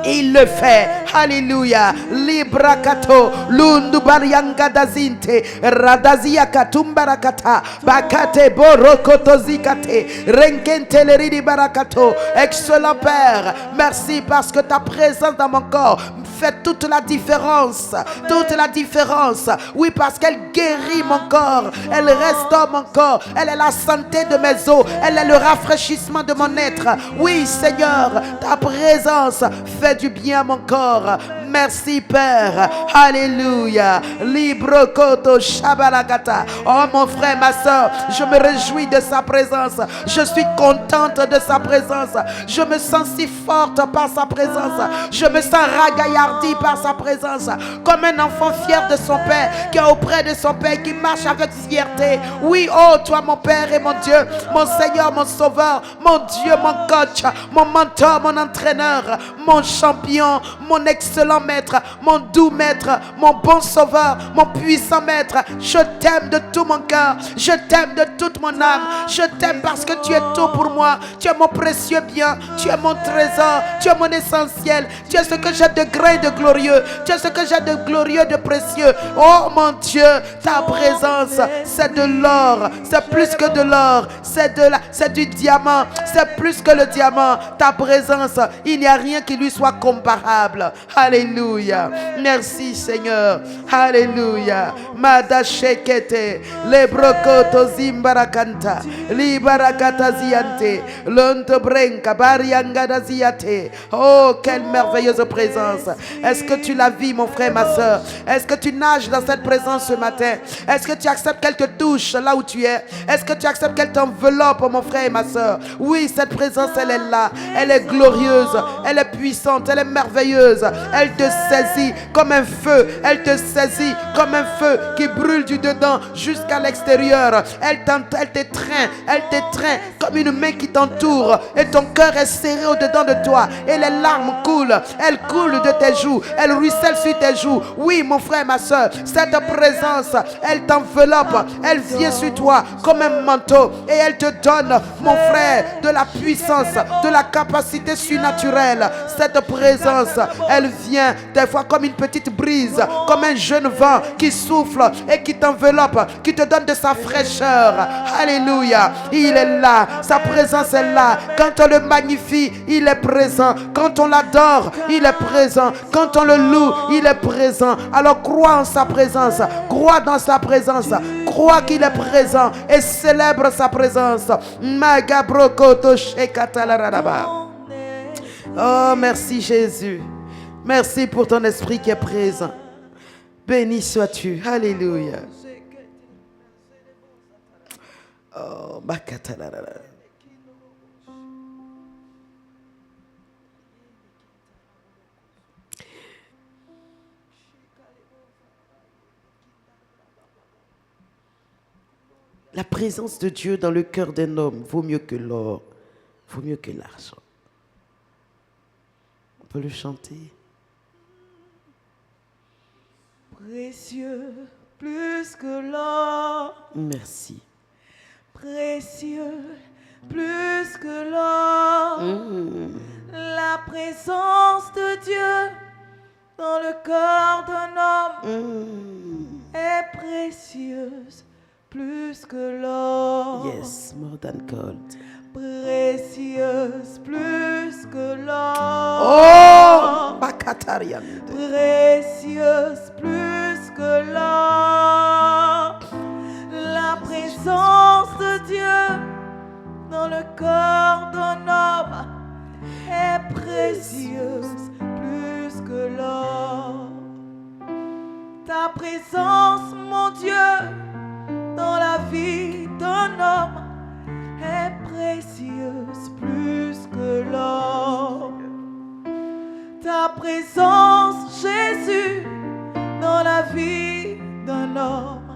il le fait. Alléluia. Librakato. Lundubarianga dazinte. Radazia katumbarakata. Bakate borokotozikate. Renkente leridi barakato. Excellent Père. Merci parce que ta présence dans mon corps fait toute la différence. Toute la différence. Oui, parce qu'elle guérit mon corps. Elle restaure mon corps. Elle est la santé de mes os. Elle est le rafraîchissement de mon être. Oui, Seigneur, ta présence fait du bien à mon corps. Merci Père. Alléluia. Libre koto shabalagata. Oh mon frère, ma soeur, je me réjouis de sa présence. Je suis contente de sa présence. Je me sens si forte par sa présence. Je me sens ragaillardie par sa présence. Comme un enfant fier de son père, qui est auprès de son père, qui marche avec fierté. Oui, oh toi mon Père et mon Dieu, mon Seigneur, mon Sauveur, mon Dieu, mon coach, mon mentor, mon entraîneur, mon champion, mon excellent maître, mon doux maître, mon bon sauveur, mon puissant maître. Je t'aime de tout mon cœur, je t'aime de toute mon âme. Je t'aime parce que tu es tout pour moi. Tu es mon précieux bien, tu es mon trésor, tu es mon essentiel. Tu es ce que j'ai de grand et de glorieux. Tu es ce que j'ai de glorieux, de précieux. Oh mon Dieu, ta présence, c'est de l'or, c'est plus que de l'or, c'est du diamant, c'est plus que le diamant. Ta présence, il n'y a rien qui lui soit comparable. Alléluia. Merci Seigneur. Alléluia. Madashekete, lebrokoto zimbarakanta, libarakata ziante, lontobrenka bariangada ziate. Oh, quelle merveilleuse présence. Est-ce que tu la vis, mon frère, ma soeur? Est-ce que tu nages dans cette présence ce matin? Est-ce que tu acceptes qu'elle te touche là où tu es? Est-ce que tu acceptes qu'elle t'enveloppe, mon frère et ma soeur? Oui, cette présence, elle est là. Elle est glorieuse, elle est puissante, elle est merveilleuse. Elle te saisit comme un feu. Elle te saisit comme un feu qui brûle du dedans jusqu'à l'extérieur. Elle t'étreint comme une main qui t'entoure. Et ton cœur est serré au-dedans de toi. Et les larmes coulent. Elles coulent de tes joues. Elles ruissellent sur tes joues. Oui, mon frère, ma soeur, cette présence, elle t'enveloppe. Elle vient sur toi comme un manteau. Et elle te donne, mon frère, de la puissance, de la capacité surnaturelle. Cette présence, elle vient des fois comme une petite brise, comme un jeune vent qui souffle et qui t'enveloppe, qui te donne de sa fraîcheur. Alléluia. Il est là. Sa présence est là. Quand on le magnifie, il est présent. Quand on l'adore, il est présent. Quand on le loue, il est présent. Alors crois en sa présence. Crois dans sa présence. Crois qu'il est présent et célèbre sa présence. Oh, merci Jésus. Merci pour ton esprit qui est présent. Béni sois-tu. Alléluia. Oh, la présence de Dieu dans le cœur d'un homme vaut mieux que l'or, vaut mieux que l'argent. On peut le chanter. Précieux plus que l'or. Merci. Précieux plus que l'or. La présence de Dieu dans le cœur d'un homme est précieuse plus que l'or. Yes, more than gold. Précieuse plus que l'or. Oh, Bakatarian. Précieuse plus que l'or. La présence de Dieu dans le cœur d'un homme est précieuse plus que l'or. Ta présence, mon Dieu, dans la vie d'un homme est précieuse plus que l'or. Ta présence, Jésus, dans la vie d'un homme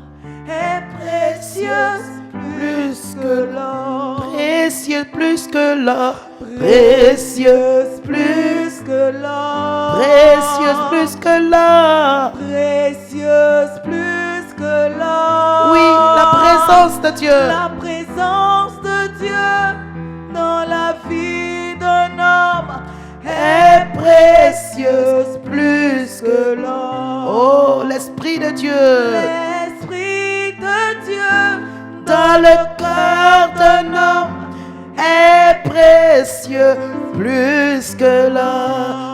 est précieuse plus que l'or. Précieux plus que l'or. Précieuse plus que l'or. Précieuse plus que l'or. Précieuse plus que l'or. Oui, la présence de Dieu. La présence de Dieu dans la vie d'un homme est précieuse plus que l'or. Oh, l'Esprit de Dieu. L'Esprit de Dieu dans le cœur d'un homme est précieux plus que l'or.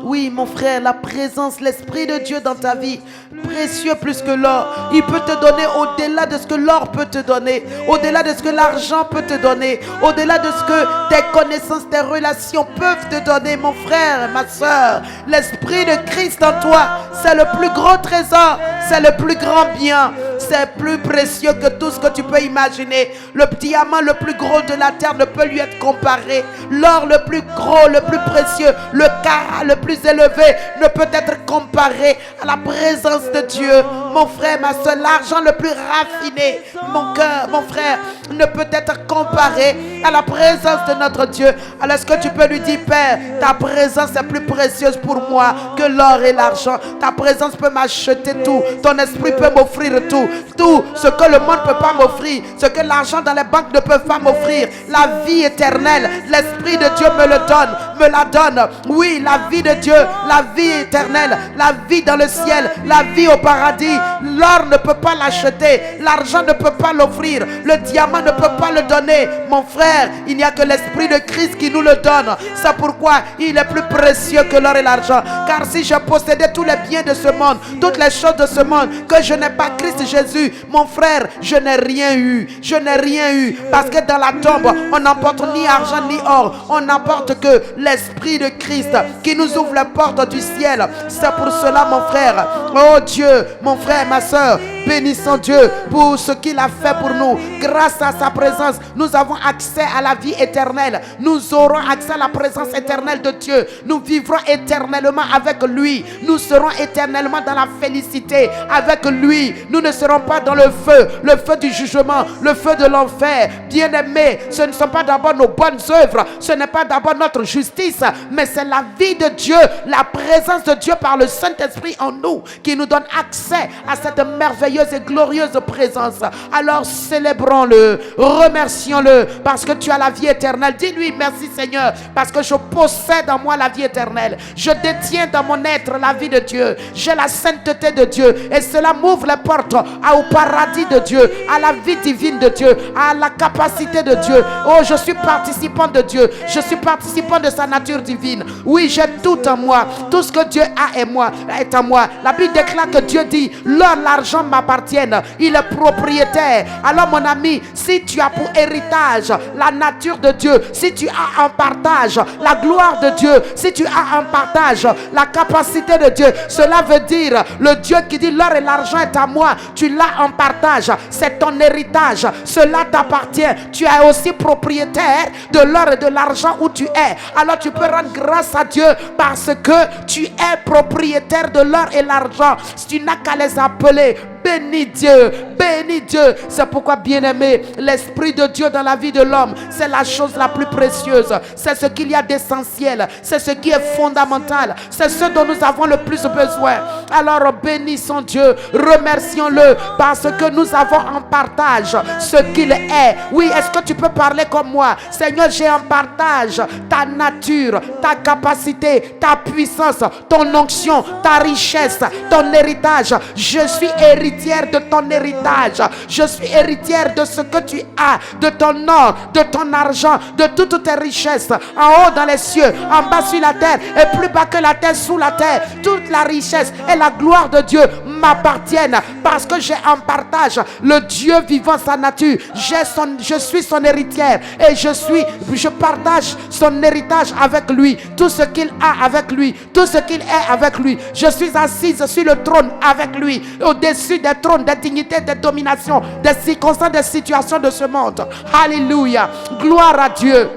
Oui, mon frère, la présence, l'Esprit de Dieu dans ta vie, précieux plus que l'or. Il peut te donner au-delà de ce que l'or peut te donner, au-delà de ce que l'argent peut te donner, au-delà de ce que tes connaissances, tes relations peuvent te donner, mon frère, ma soeur. L'Esprit de Christ en toi, c'est le plus gros trésor, c'est le plus grand bien. c'est plus précieux que tout ce que tu peux imaginer. Le diamant le plus gros de la terre ne peut lui être comparé. L'or le plus gros, le plus précieux, le carat le plus élevé ne peut être comparé à la présence de Dieu. Mon frère, ma soeur, l'argent le plus raffiné, mon cœur, mon frère, ne peut être comparé à la présence de notre Dieu. Alors est-ce que tu peux lui dire, Père, ta présence est plus précieuse pour moi que l'or et l'argent. Ta présence peut m'acheter tout. Ton esprit peut m'offrir tout. Tout ce que le monde ne peut pas m'offrir, ce que l'argent dans les banques ne peut pas m'offrir. La vie éternelle, l'Esprit de Dieu me le donne, me la donne. Oui, la vie de Dieu, la vie éternelle, la vie dans le ciel, la vie au paradis. L'or ne peut pas l'acheter, l'argent ne peut pas l'offrir, le diamant ne peut pas le donner. Mon frère, il n'y a que l'Esprit de Christ qui nous le donne. C'est pourquoi il est plus précieux que l'or et l'argent. Car si je possédais tous les biens de ce monde, toutes les choses de ce monde, que je n'ai pas Christ Jésus, mon frère, je n'ai rien eu. Je n'ai rien eu. Parce que dans la tombe, on n'emporte ni argent ni or. On n'emporte que l'Esprit de Christ qui nous ouvre les portes du ciel. C'est pour cela, mon frère, oh Dieu, mon frère, ma soeur, bénissons Dieu pour ce qu'il a fait pour nous. Grâce à sa présence, nous avons accès à la vie éternelle. Nous aurons accès à la présence éternelle de Dieu. Nous vivrons éternellement avec lui. Nous serons éternellement dans la félicité avec lui. Nous ne serons pas dans le feu du jugement, le feu de l'enfer. Bien-aimés, ce ne sont pas d'abord nos bonnes œuvres, ce n'est pas d'abord notre justice, mais c'est la vie de Dieu, la présence de Dieu par le Saint-Esprit en nous qui nous donne accès à cette merveilleuse et glorieuse présence. Alors célébrons-le, remercions-le parce que tu as la vie éternelle. Dis-lui merci Seigneur parce que je possède en moi la vie éternelle. Je détiens dans mon être la vie de Dieu. J'ai la sainteté de Dieu et cela m'ouvre les portes au paradis de Dieu, à la vie divine de Dieu, à la capacité de Dieu. Oh, je suis participant de Dieu. Je suis participant de sa nature divine. Oui, j'ai tout en moi. Tout ce que Dieu a est en moi. La Bible déclare que Dieu dit, l'or, l'argent m'appartiennent. Il est propriétaire. Alors mon ami, si tu as pour héritage la nature de Dieu, si tu as en partage la gloire de Dieu, si tu as en partage la capacité de Dieu, cela veut dire le Dieu qui dit l'or et l'argent est à moi, tu l'as en partage, c'est ton héritage, cela t'appartient. Tu es aussi propriétaire de l'or et de l'argent où tu es. Alors tu peux rendre grâce à Dieu parce que tu es propriétaire de l'or et l'argent. Tu n'as qu'à les appeler. Bénis Dieu, bénis Dieu. C'est pourquoi, bien-aimé, l'Esprit de Dieu dans la vie de l'homme, c'est la chose la plus précieuse. C'est ce qu'il y a d'essentiel. C'est ce qui est fondamental. C'est ce dont nous avons le plus besoin. Alors bénissons Dieu, remercions-le parce que nous avons en partage ce qu'il est. Oui, est-ce que tu peux parler comme moi? Seigneur, j'ai en partage ta nature, ta capacité, ta puissance, ton onction, ta richesse, ton héritage. Je suis héritière de ton héritage. Je suis héritière de ce que tu as, de ton or, de ton argent, de toutes tes richesses, en haut dans les cieux, en bas sur la terre, et plus bas que la terre, sous la terre. Toute la richesse et la gloire de Dieu m'appartiennent parce que j'ai en partage le Dieu vivant, sa nature. Je suis son héritière et je partage son héritage avec lui. Tout ce qu'il a avec lui, tout ce qu'il est avec lui. Je suis assise sur le trône avec lui, au-dessus des trônes, des dignités, des dominations, des circonstances, des situations de ce monde. Alléluia. Gloire à Dieu.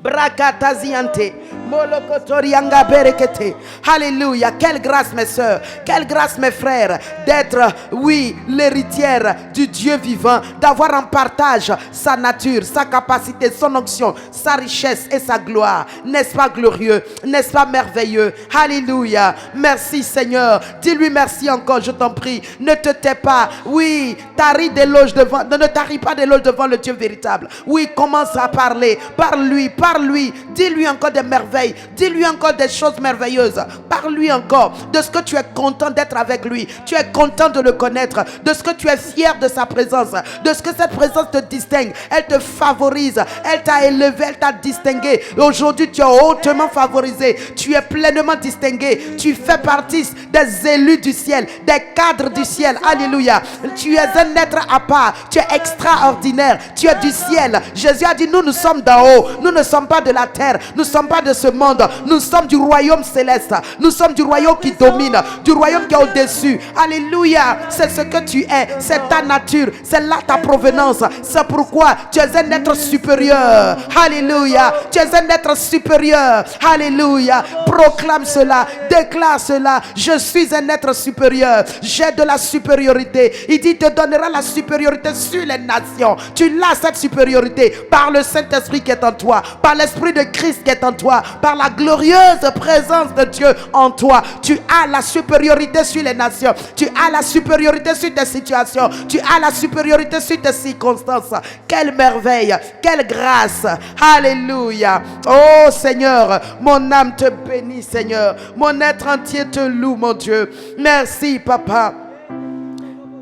Brakataziante. Molokotorianga berekete. Alléluia. Quelle grâce, mes soeurs. Quelle grâce, mes frères, d'être, oui, l'héritière du Dieu vivant, d'avoir en partage sa nature, sa capacité, son onction, sa richesse et sa gloire. N'est-ce pas glorieux? N'est-ce pas merveilleux? Alléluia. Merci, Seigneur. Dis-lui merci encore, je t'en prie. Ne te tais pas. Oui, taris d'éloge devant, ne taris pas d'éloge devant le Dieu véritable. Oui, commence à parler. Parle-lui, parle-lui. Dis-lui encore des merveilles. Dis-lui encore des choses merveilleuses. Parle-lui encore de ce que tu es content d'être avec lui. Tu es content de le connaître. De ce que tu es fier de sa présence. De ce que cette présence te distingue. Elle te favorise. Elle t'a élevé. Elle t'a distingué. Aujourd'hui, tu es hautement favorisé. Tu es pleinement distingué. Tu fais partie des élus du ciel. Des cadres du ciel. Alléluia. Tu es un être à part. Tu es extraordinaire. Tu es du ciel. Jésus a dit, nous sommes d'en haut. Nous ne sommes pas de la terre. Nous ne sommes pas de ce monde. Nous sommes du royaume céleste. Nous sommes du royaume qui domine, du royaume qui est au-dessus. Alléluia. C'est ce que tu es. C'est ta nature. C'est là ta provenance. C'est pourquoi tu es un être supérieur. Alléluia. Tu es un être supérieur. Alléluia. Proclame cela. Déclare cela. Je suis un être supérieur. J'ai de la supériorité. Il dit, te donnera la supériorité sur les nations. Tu l'as, cette supériorité, par le Saint-Esprit qui est en toi, par l'Esprit de Christ qui est en toi, par la glorieuse présence de Dieu en toi. Tu as la supériorité sur les nations. Tu as la supériorité sur tes situations. Tu as la supériorité sur tes circonstances. Quelle merveille, quelle grâce. Alléluia. Oh Seigneur, mon âme te bénit, Seigneur. Mon être entier te loue, mon Dieu. Merci, Papa.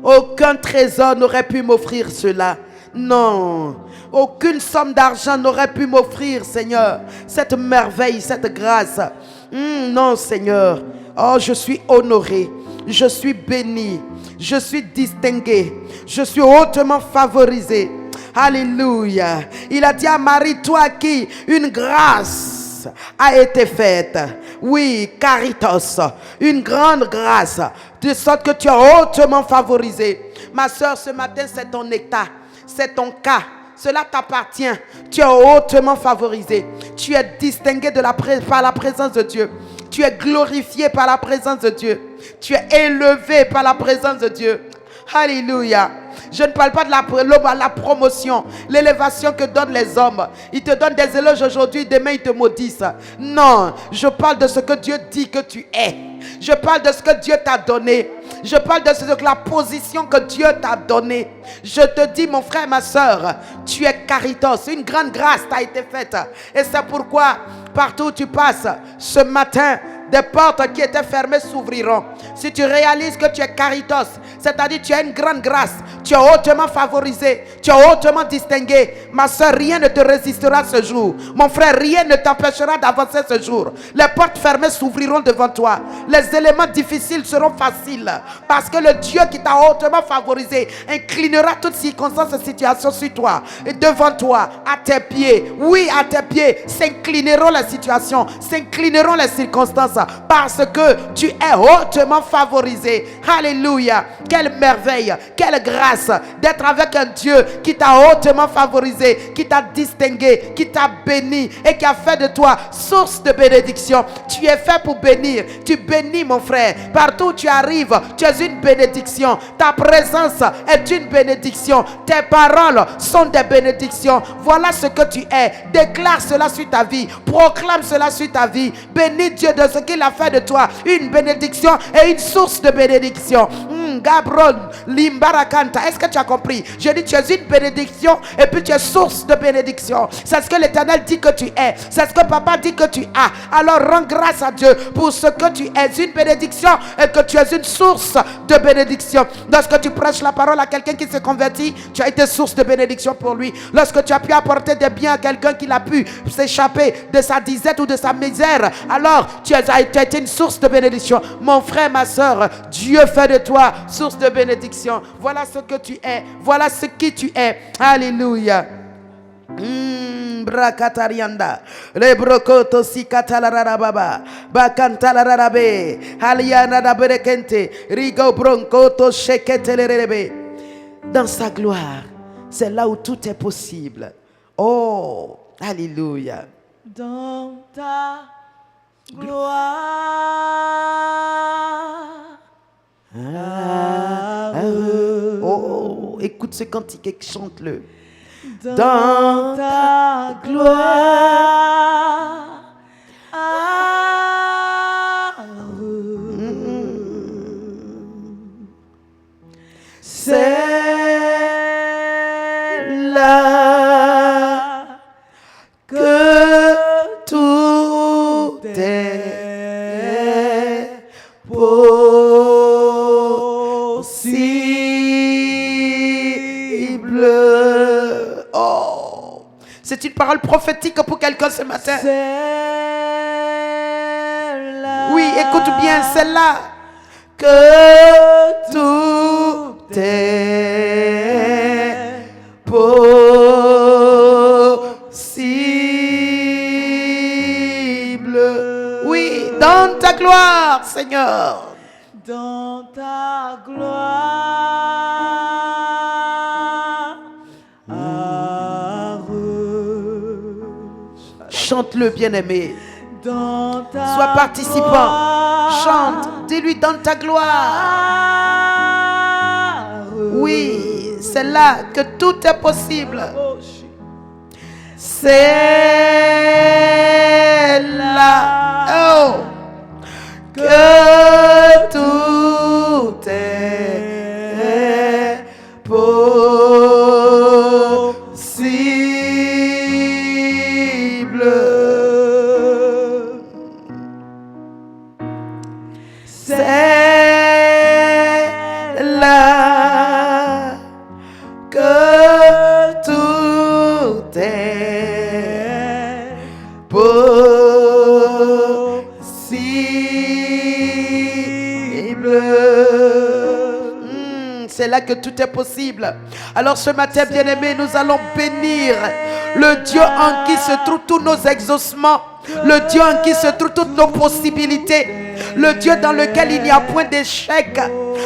Aucun trésor n'aurait pu m'offrir cela. Non, aucune somme d'argent n'aurait pu m'offrir, Seigneur, cette merveille, cette grâce. Non, Seigneur. Oh, je suis honoré, je suis béni, je suis distingué, je suis hautement favorisé. Alléluia. Il a dit à Marie, toi qui une grâce a été faite. Oui, caritas, une grande grâce, de sorte que tu es hautement favorisé. Ma soeur, ce matin, c'est ton état. C'est ton cas. Cela t'appartient. Tu es hautement favorisé. Tu es distingué par la présence de Dieu. Tu es glorifié par la présence de Dieu. Tu es élevé par la présence de Dieu. Alléluia. Je ne parle pas de la promotion, l'élévation que donnent les hommes. Ils te donnent des éloges aujourd'hui, demain ils te maudissent. Non, je parle de ce que Dieu dit que tu es. Je parle de ce que Dieu t'a donné. Je parle de la position que Dieu t'a donnée. Je te dis, mon frère, ma soeur, tu es caritas. Une grande grâce t'a été faite. Et c'est pourquoi, partout où tu passes, ce matin, des portes qui étaient fermées s'ouvriront. Si tu réalises que tu es caritas, c'est-à-dire tu as une grande grâce, tu es hautement favorisé, tu es hautement distingué. Ma soeur, rien ne te résistera ce jour. Mon frère, rien ne t'empêchera d'avancer ce jour. Les portes fermées s'ouvriront devant toi. Les éléments difficiles seront faciles. Parce que le Dieu qui t'a hautement favorisé inclinera toutes circonstances et situations sur toi. Et devant toi, à tes pieds. Oui, à tes pieds, s'inclineront les situations, s'inclineront les circonstances. Parce que tu es hautement favorisé. Alléluia. Quelle merveille, quelle grâce d'être avec un Dieu qui t'a hautement favorisé, qui t'a distingué, qui t'a béni et qui a fait de toi source de bénédiction. Tu es fait pour bénir. Tu bénis, mon frère. Partout où tu arrives, tu es une bénédiction. Ta présence est une bénédiction. Tes paroles sont des bénédictions. Voilà ce que tu es. Déclare cela sur ta vie. Proclame cela sur ta vie. Bénis Dieu de ce qu'il a fait de toi. Une bénédiction et une source de bénédiction. Gabriel, Limbarakanta. Est-ce que tu as compris? Je dis tu es une bénédiction et puis tu es source de bénédiction. C'est ce que l'Éternel dit que tu es. C'est ce que Papa dit que tu as. Alors rends grâce à Dieu pour ce que tu es, une bénédiction et que tu es une source de bénédiction. Lorsque tu prêches la parole à quelqu'un qui s'est converti, tu as été source de bénédiction pour lui. Lorsque tu as pu apporter des biens à quelqu'un qui a pu s'échapper de sa disette ou de sa misère, alors tu as été une source de bénédiction. Mon frère, ma soeur, Dieu fait de toi source de bénédiction. Voilà ce que tu es. Voilà ce qui tu es. Alléluia. Brakatarianda lebrokoto sikatalarababa bakantalararabe aliana da berekente rigo bronkoto sheketelerebe. Dans sa gloire, c'est là où tout est possible. Oh, alléluia. Dans ta gloire. Oh, écoute ce cantique et chante-le. Dans ta gloire. C'est là que tout est possible. Oh, c'est une parole prophétique pour quelqu'un ce matin. Oui, écoute bien, c'est là que tout est possible. gloire, Seigneur. Dans ta gloire. Chante-le, bien-aimé. Dans ta Sois participant. gloire. Chante. Dis-lui dans ta gloire. Oui, c'est là que tout est possible. C'est là, oh, que tout est possible. C'est là que tout est possible. C'est là que tout est possible. Alors ce matin, bien-aimés, nous allons bénir le Dieu en qui se trouvent tous nos exaucements, le Dieu en qui se trouvent toutes nos possibilités, le Dieu dans lequel il n'y a point d'échec,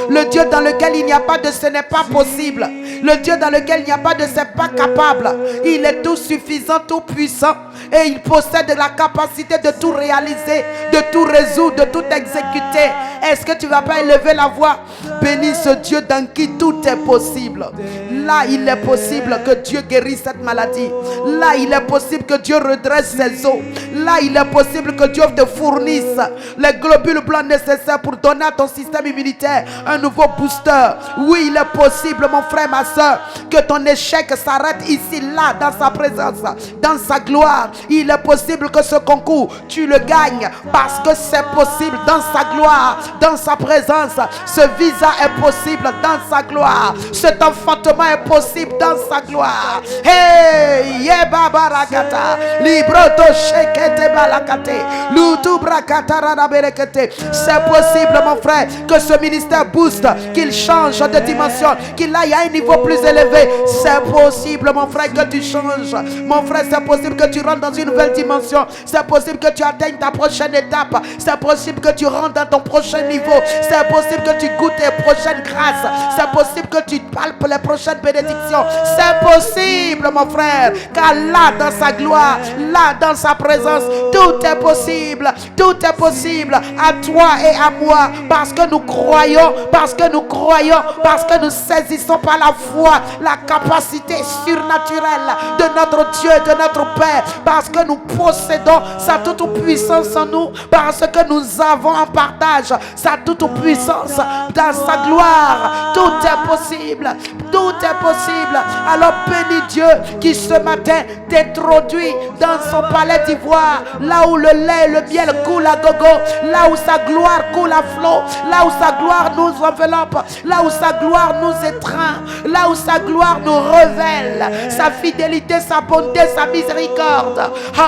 le Dieu dans lequel il n'y a pas de ce n'est pas possible, le Dieu dans lequel il n'y a pas de c'est pas capable. Il est tout suffisant, tout puissant, et il possède la capacité de tout réaliser, de tout résoudre, de tout exécuter. Est-ce que tu ne vas pas élever la voix? Bénis ce Dieu dans qui tout est possible. Là, il est possible que Dieu guérisse cette maladie. Là, il est possible que Dieu redresse ses os. Là, il est possible que Dieu te fournisse les globules blancs nécessaires pour donner à ton système immunitaire un nouveau booster. Oui, il est possible, mon frère, ma soeur, que ton échec s'arrête ici, là, dans sa présence, dans sa gloire. Il est possible que ce concours, tu le gagnes parce que c'est possible dans sa gloire, dans sa présence. Ce visa est possible dans sa gloire. Cet enfantement est possible dans sa gloire. Hey, yebabarakata, libroto shekete balakate, lutubrakata radaberekete. C'est possible, mon frère, que ce ministère booste, qu'il change de dimension, qu'il aille à un niveau plus élevé. C'est possible, mon frère, que tu changes. Mon frère, c'est possible que tu rentres dans une nouvelle dimension. C'est possible que tu atteignes ta prochaine étape. C'est possible que tu rentres dans ton prochain niveau. C'est possible que tu goûtes les prochaines grâces. C'est possible que tu palpes les prochaines bénédictions. C'est possible, mon frère, car là, dans sa gloire, là, dans sa présence, tout est possible. Tout est possible à toi et à moi, parce que nous croyons, parce que nous croyons, parce que nous saisissons par la foi la capacité surnaturelle de notre Dieu, de notre Père, parce que nous possédons sa toute puissance en nous, parce que nous avons en partage sa toute puissance dans sa gloire. Tout est possible, tout est possible. Alors bénis Dieu qui ce matin t'introduit dans son palais d'ivoire, là où le lait et le miel coulent à gogo, là où sa gloire coule à flot, là où sa gloire nous enveloppe, là où sa gloire nous étreint, là où sa gloire nous révèle sa fidélité, sa bonté, sa miséricorde.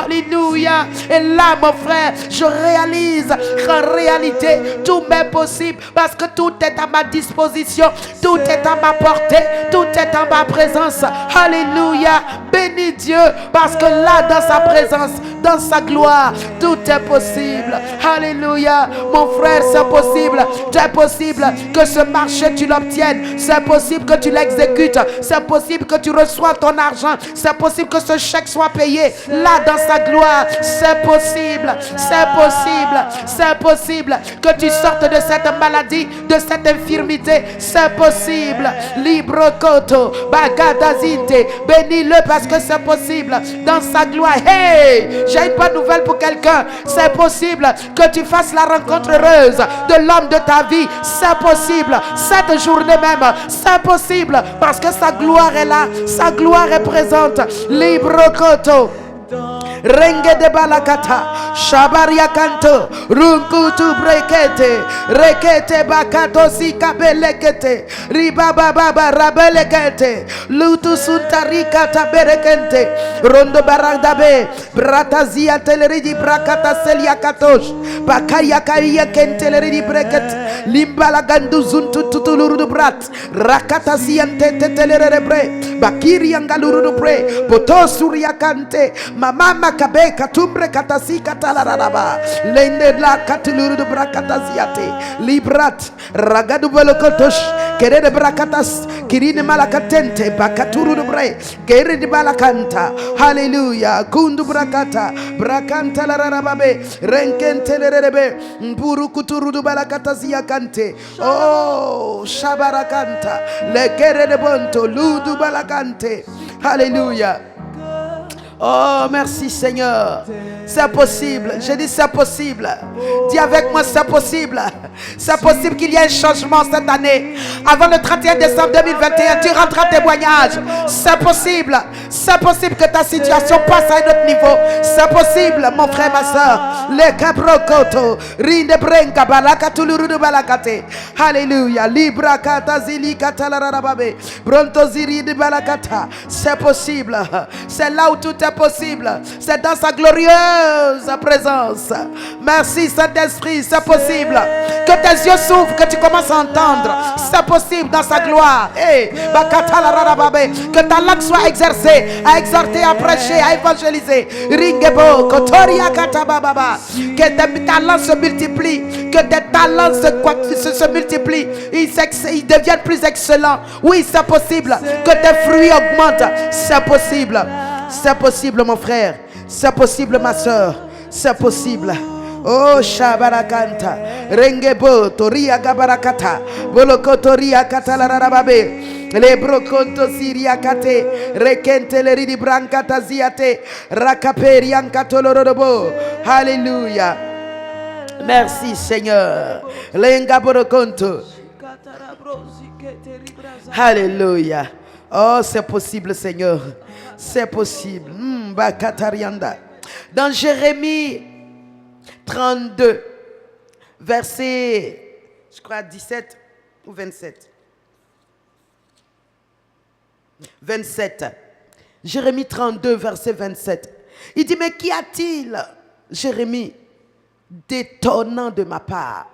Alléluia. Et là, mon frère, je réalise qu'en réalité, tout m'est possible parce que tout est à ma disposition, tout est à ma portée, tout est en ma présence. Alléluia. Bénis Dieu parce que là, dans sa présence, dans sa gloire, tout est possible. Alléluia. Mon frère, c'est possible. C'est possible que ce marché, tu l'obtiennes. C'est possible que tu l'exécutes. C'est possible que tu reçoives ton argent. C'est possible que ce chèque soit payé là dans sa gloire. C'est possible. C'est possible. C'est possible que tu sortes de cette maladie, de cette infirmité. C'est possible. Libre koto, bagadazinte. Bénis-le parce que c'est possible dans sa gloire. Hey, j'ai une bonne nouvelle pour quelqu'un. C'est possible que tu fasses la rencontre heureuse de l'homme de ta vie. C'est possible. Cette journée même, c'est possible parce que sa gloire est là. Sa gloire est présente. Libre koto. Renge de balakata, shabaria canto, runkutu brekete, rekete bakato sika belekete, ribaba baba rabelekete, lutu suntarika taberekente, rondo barandabe, bratazia teleridi brakata selia katosh, bakaya kaya kenteleridi breket, Limbala gandu zuntu tutuluru du brat. Rakata siante tetelere Bakiri angaluru du bre. Poto suriakante. Mama makabe katumbre katasi katalaraba. Lende la katuluru du brakataziate. Librat. Ragadu bolokotosh. Kere de brakatas. Kirine malakatente. Bakaturu du bre. Kere de balakanta. Hallelujah. Kundu brakata. Brakanta la rababe. Renkente lerebe. Mburu kuturu du balakatazia kante. Oh, shabarakanta. Le kere de bonto. Ludu balakante. Hallelujah. Oh, merci Seigneur. C'est possible. Je dis c'est possible. Dis avec moi, c'est possible. C'est possible qu'il y ait un changement cette année. Avant le 31 décembre 2021, tu rentres à témoignage. C'est possible. C'est possible que ta situation passe à un autre niveau. C'est possible, mon frère, ma soeur. Le cabrocoto. Rinde brenka balakatuluru de balakate. Alléluia. Libra kata zili katalararababe. Bronto ziri de balakata. C'est possible. C'est là où tout est possible. C'est dans sa glorieuse présence. Merci Saint-Esprit. C'est possible. Que tes yeux s'ouvrent, que tu commences à entendre. C'est possible dans sa gloire. Hey, que ta langue soit exercée, à exhorter, à prêcher, à évangéliser. Ringebo, Kotoria Katababa. Que tes talents se multiplient. Que tes talents se multiplient. Ils deviennent plus excellents. Oui, c'est possible. Que tes fruits augmentent. C'est possible. C'est possible, mon frère. C'est possible, ma soeur. C'est possible. Oh, Shabarakanta. Rengebo, Toria Gabarakata. Bolokotoria Katalarababe. Le broconto siria kate. Rekente le ridi brancata ziate. Rakaperi ankatolorobo. Alléluia. Merci, Seigneur. Lenga boroconto. Alléluia. Oh, c'est possible, Seigneur. C'est possible. Dans Jérémie 32, verset, je crois 17 ou 27. 27. Jérémie 32, verset 27. Il dit, mais qu'y a-t-il, Jérémie, d'étonnant de ma part?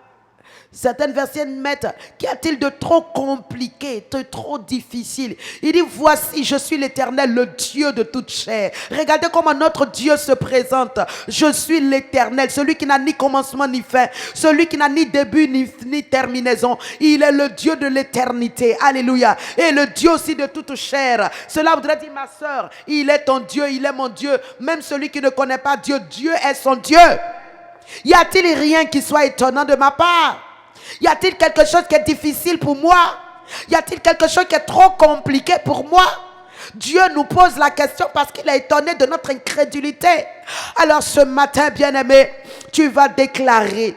Certaines versions mettent, qu'y a-t-il de trop compliqué, de trop difficile? Il dit, voici, je suis l'Éternel, le Dieu de toute chair. Regardez comment notre Dieu se présente. Je suis l'Éternel, celui qui n'a ni commencement ni fin, celui qui n'a ni début ni terminaison. Il est le Dieu de l'éternité. Alléluia. Et le Dieu aussi de toute chair. Cela voudrait dire, ma soeur, il est ton Dieu, il est mon Dieu. Même celui qui ne connaît pas Dieu, Dieu est son Dieu. Y a-t-il rien qui soit étonnant de ma part? Y a-t-il quelque chose qui est difficile pour moi? Y a-t-il quelque chose qui est trop compliqué pour moi? Dieu nous pose la question parce qu'il est étonné de notre incrédulité. Alors ce matin, bien-aimé, tu vas déclarer,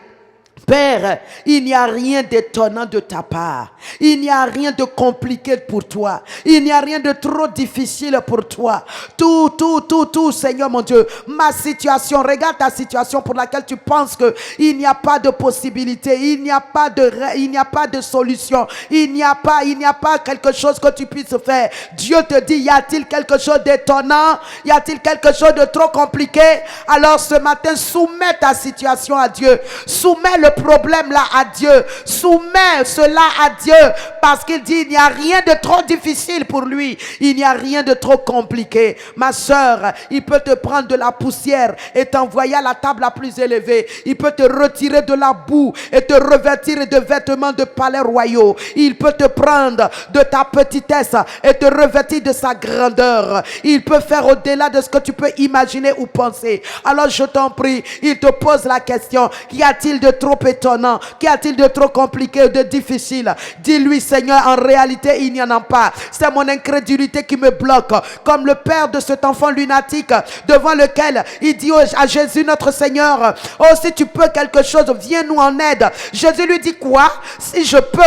Père, il n'y a rien d'étonnant de ta part. Il n'y a rien de compliqué pour toi. Il n'y a rien de trop difficile pour toi. Tout, Seigneur mon Dieu. Ma situation, regarde ta situation pour laquelle tu penses qu'il n'y a pas de possibilité. Il n'y a pas de solution. Il n'y a pas quelque chose que tu puisses faire. Dieu te dit, y a-t-il quelque chose d'étonnant? Y a-t-il quelque chose de trop compliqué? Alors ce matin, soumets ta situation à Dieu. Soumets le problème là à Dieu. Soumets cela à Dieu. Parce qu'il dit, il n'y a rien de trop difficile pour lui. Il n'y a rien de trop compliqué. Ma soeur, il peut te prendre de la poussière et t'envoyer à la table la plus élevée. Il peut te retirer de la boue et te revêtir de vêtements de palais royaux. Il peut te prendre de ta petitesse et te revêtir de sa grandeur. Il peut faire au-delà de ce que tu peux imaginer ou penser. Alors je t'en prie, il te pose la question, qu'y a-t-il de trop étonnant? Qu'y a-t-il de trop compliqué ou de difficile? Dis-lui, Seigneur, en réalité, il n'y en a pas. C'est mon incrédulité qui me bloque. Comme le père de cet enfant lunatique devant lequel il dit à Jésus, notre Seigneur, oh, si tu peux quelque chose, viens-nous en aide. Jésus lui dit quoi? Si je peux,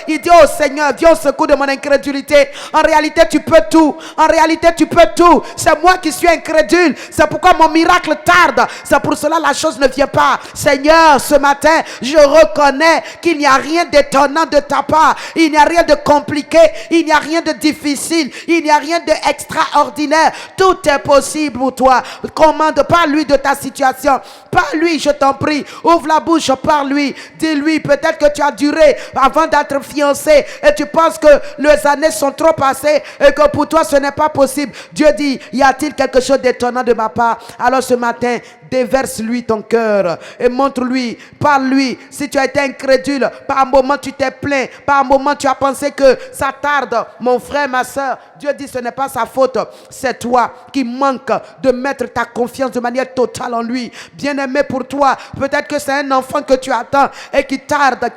il dit, oh Seigneur, viens au secours de mon incrédulité. En réalité, tu peux tout. En réalité, tu peux tout. C'est moi qui suis incrédule. C'est pourquoi mon miracle tarde. C'est pour cela la chose ne vient pas. Seigneur, ce matin, je reconnais qu'il n'y a rien d'étonnant de ta part. Il n'y a rien de compliqué, il n'y a rien de difficile, il n'y a rien d'extraordinaire. Tout est possible pour toi. Commande, parle-lui de ta situation. Parle-lui, je t'en prie. Ouvre la bouche, parle-lui. Dis-lui, peut-être que tu as duré avant d'être fiancé et tu penses que les années sont trop passées et que pour toi ce n'est pas possible. Dieu dit, y a-t-il quelque chose d'étonnant de ma part? Alors ce matin, déverse-lui ton cœur et montre-lui, parle-lui. Si tu as été incrédule, par un moment tu t'es plaint, par un moment tu as pensé que ça tarde, mon frère, ma soeur, Dieu dit ce n'est pas sa faute, c'est toi qui manques de mettre ta confiance de manière totale en lui. Bien-aimé, pour toi, peut-être que c'est un enfant que tu attends et qui tarde.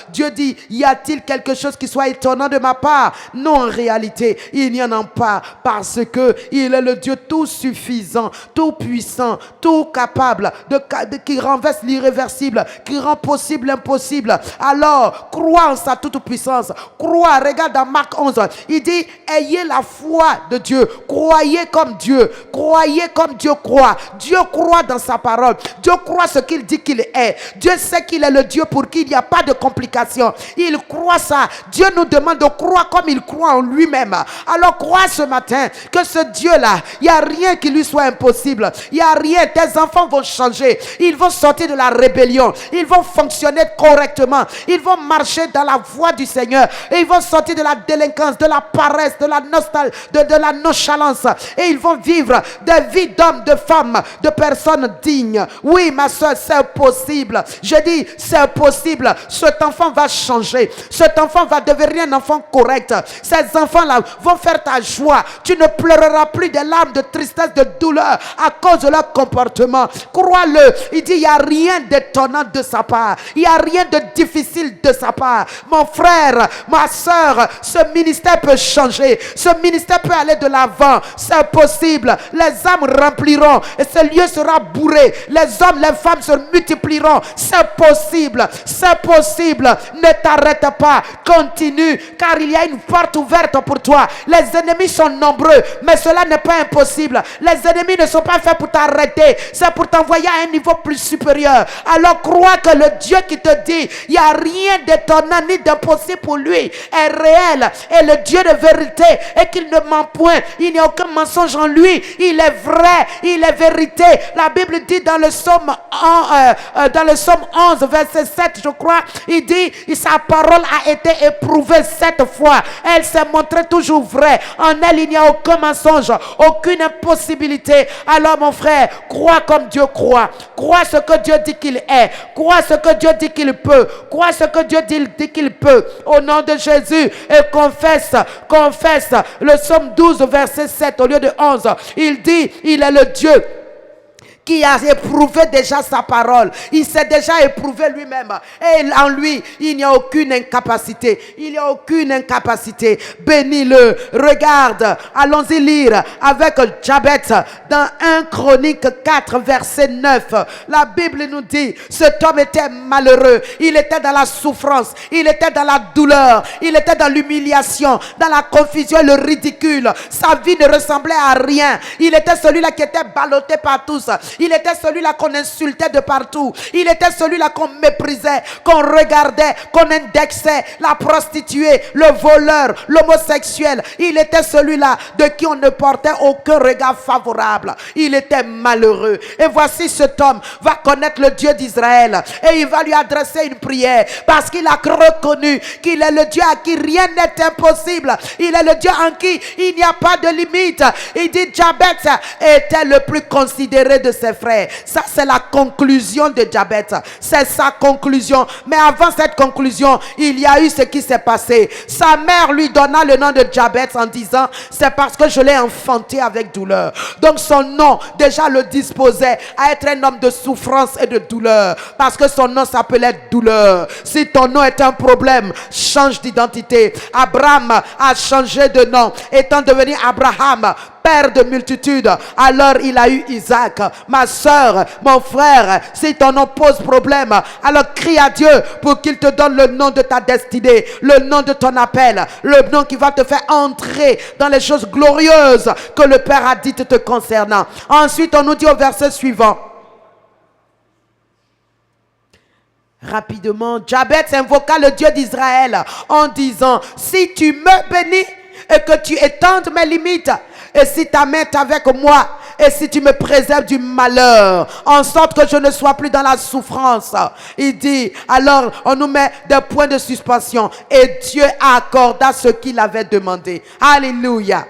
Dieu dit, y a-t-il quelque chose qui soit étonnant de ma part? Non, en réalité, il n'y en a pas, parce que il est le Dieu tout suffisant, tout puissant, tout capable, qui renverse l'irréversible, qui rend possible l'impossible. Alors, crois en sa toute puissance. Crois, regarde dans Marc 11, il dit, ayez la foi de Dieu. Croyez comme Dieu. Croyez comme Dieu croit. Dieu croit dans sa parole. Dieu croit ce qu'il dit qu'il est. Dieu sait qu'il est le Dieu pour qui il n'y a pas de complications. Il croit ça. Dieu nous demande de croire comme il croit en lui-même. Alors crois ce matin que ce Dieu-là, il n'y a rien qui lui soit impossible. Il n'y a rien. Tes enfants vont changer. Ils vont sortir de la rébellion. Ils vont fonctionner correctement. Ils vont marcher dans la voie du Seigneur. Et ils vont sortir de la délinquance, de la paresse, de la nostalgie, de la nonchalance. Et ils vont vivre des vies d'hommes, de femmes, de personnes dignes. Oui, ma soeur, c'est possible. Je dis, c'est possible. Cet enfant va changer. Cet enfant va devenir un enfant correct. Ces enfants-là vont faire ta joie. Tu ne pleureras plus des larmes de tristesse, de douleur à cause de leur comportement. Crois-le. Il dit, il n'y a rien d'étonnant de sa part. Il n'y a rien de difficile de sa part. Mon frère, ma soeur, ce ministère peut changer. Ce ministère peut aller de l'avant. C'est possible. Les âmes rempliront et ce lieu sera bourré. Les hommes, les femmes se multiplieront. C'est possible. C'est possible. Ne t'arrête pas. Continue, car il y a une porte ouverte pour toi. Les ennemis sont nombreux, mais cela n'est pas impossible. Les ennemis ne sont pas faits pour t'arrêter. C'est pour t'envoyer à un niveau plus supérieur. Alors crois que le Dieu qui te dit il n'y a rien d'étonnant ni d'impossible pour lui est réel, est le Dieu de vérité et qu'il ne ment point. Il n'y a aucun mensonge en lui. Il est vrai, il est vérité. La Bible dit dans le psaume 11 verset 7, je crois, il dit sa parole a été éprouvée 7 fois. Elle s'est montrée toujours vraie. En elle il n'y a aucun mensonge, aucune impossibilité. Alors mon frère, crois comme Dieu croit. Crois ce que Dieu dit qu'il est. Crois ce que Dieu dit qu'il peut. Crois ce que Dieu dit qu'il peut. Au nom de Jésus. Et confesse le psaume 12 verset 7 au lieu de 11. Il dit, il est le Dieu qui a éprouvé déjà sa parole. Il s'est déjà éprouvé lui-même. Et en lui, il n'y a aucune incapacité. Il n'y a aucune incapacité. Bénis-le. Regarde. Allons-y lire avec Jabez dans 1 Chronique 4 verset 9. La Bible nous dit, cet homme était malheureux. Il était dans la souffrance. Il était dans la douleur. Il était dans l'humiliation, dans la confusion et le ridicule. Sa vie ne ressemblait à rien. Il était celui-là qui était ballotté par tous. Il était celui-là qu'on insultait de partout. Il était celui-là qu'on méprisait, qu'on regardait, qu'on indexait. La prostituée, le voleur, l'homosexuel. Il était celui-là de qui on ne portait aucun regard favorable. Il était malheureux. Et voici cet homme va connaître le Dieu d'Israël. Et il va lui adresser une prière. Parce qu'il a reconnu qu'il est le Dieu à qui rien n'est impossible. Il est le Dieu en qui il n'y a pas de limite. Il dit Jabez était le plus considéré de ses frères. Ça c'est la conclusion de Jabez. C'est sa conclusion. Mais avant cette conclusion, il y a eu ce qui s'est passé. Sa mère lui donna le nom de Jabez en disant, c'est parce que je l'ai enfanté avec douleur. Donc son nom déjà le disposait à être un homme de souffrance et de douleur. Parce que son nom s'appelait douleur. Si ton nom est un problème, change d'identité. Abraham a changé de nom, étant devenu Abraham, père de multitudes. Alors il a eu Isaac. Ma soeur, mon frère, si ton nom pose problème, alors crie à Dieu pour qu'il te donne le nom de ta destinée, le nom de ton appel, le nom qui va te faire entrer dans les choses glorieuses que le Père a dites te concernant. Ensuite on nous dit au verset suivant, Rapidement, Jabez invoqua le Dieu d'Israël en disant, si tu me bénis et que tu étendes mes limites, et si ta main est avec moi, et si tu me préserves du malheur, en sorte que je ne sois plus dans la souffrance. Il dit, alors on nous met des points de suspension, et Dieu accorda ce qu'il avait demandé. Alléluia.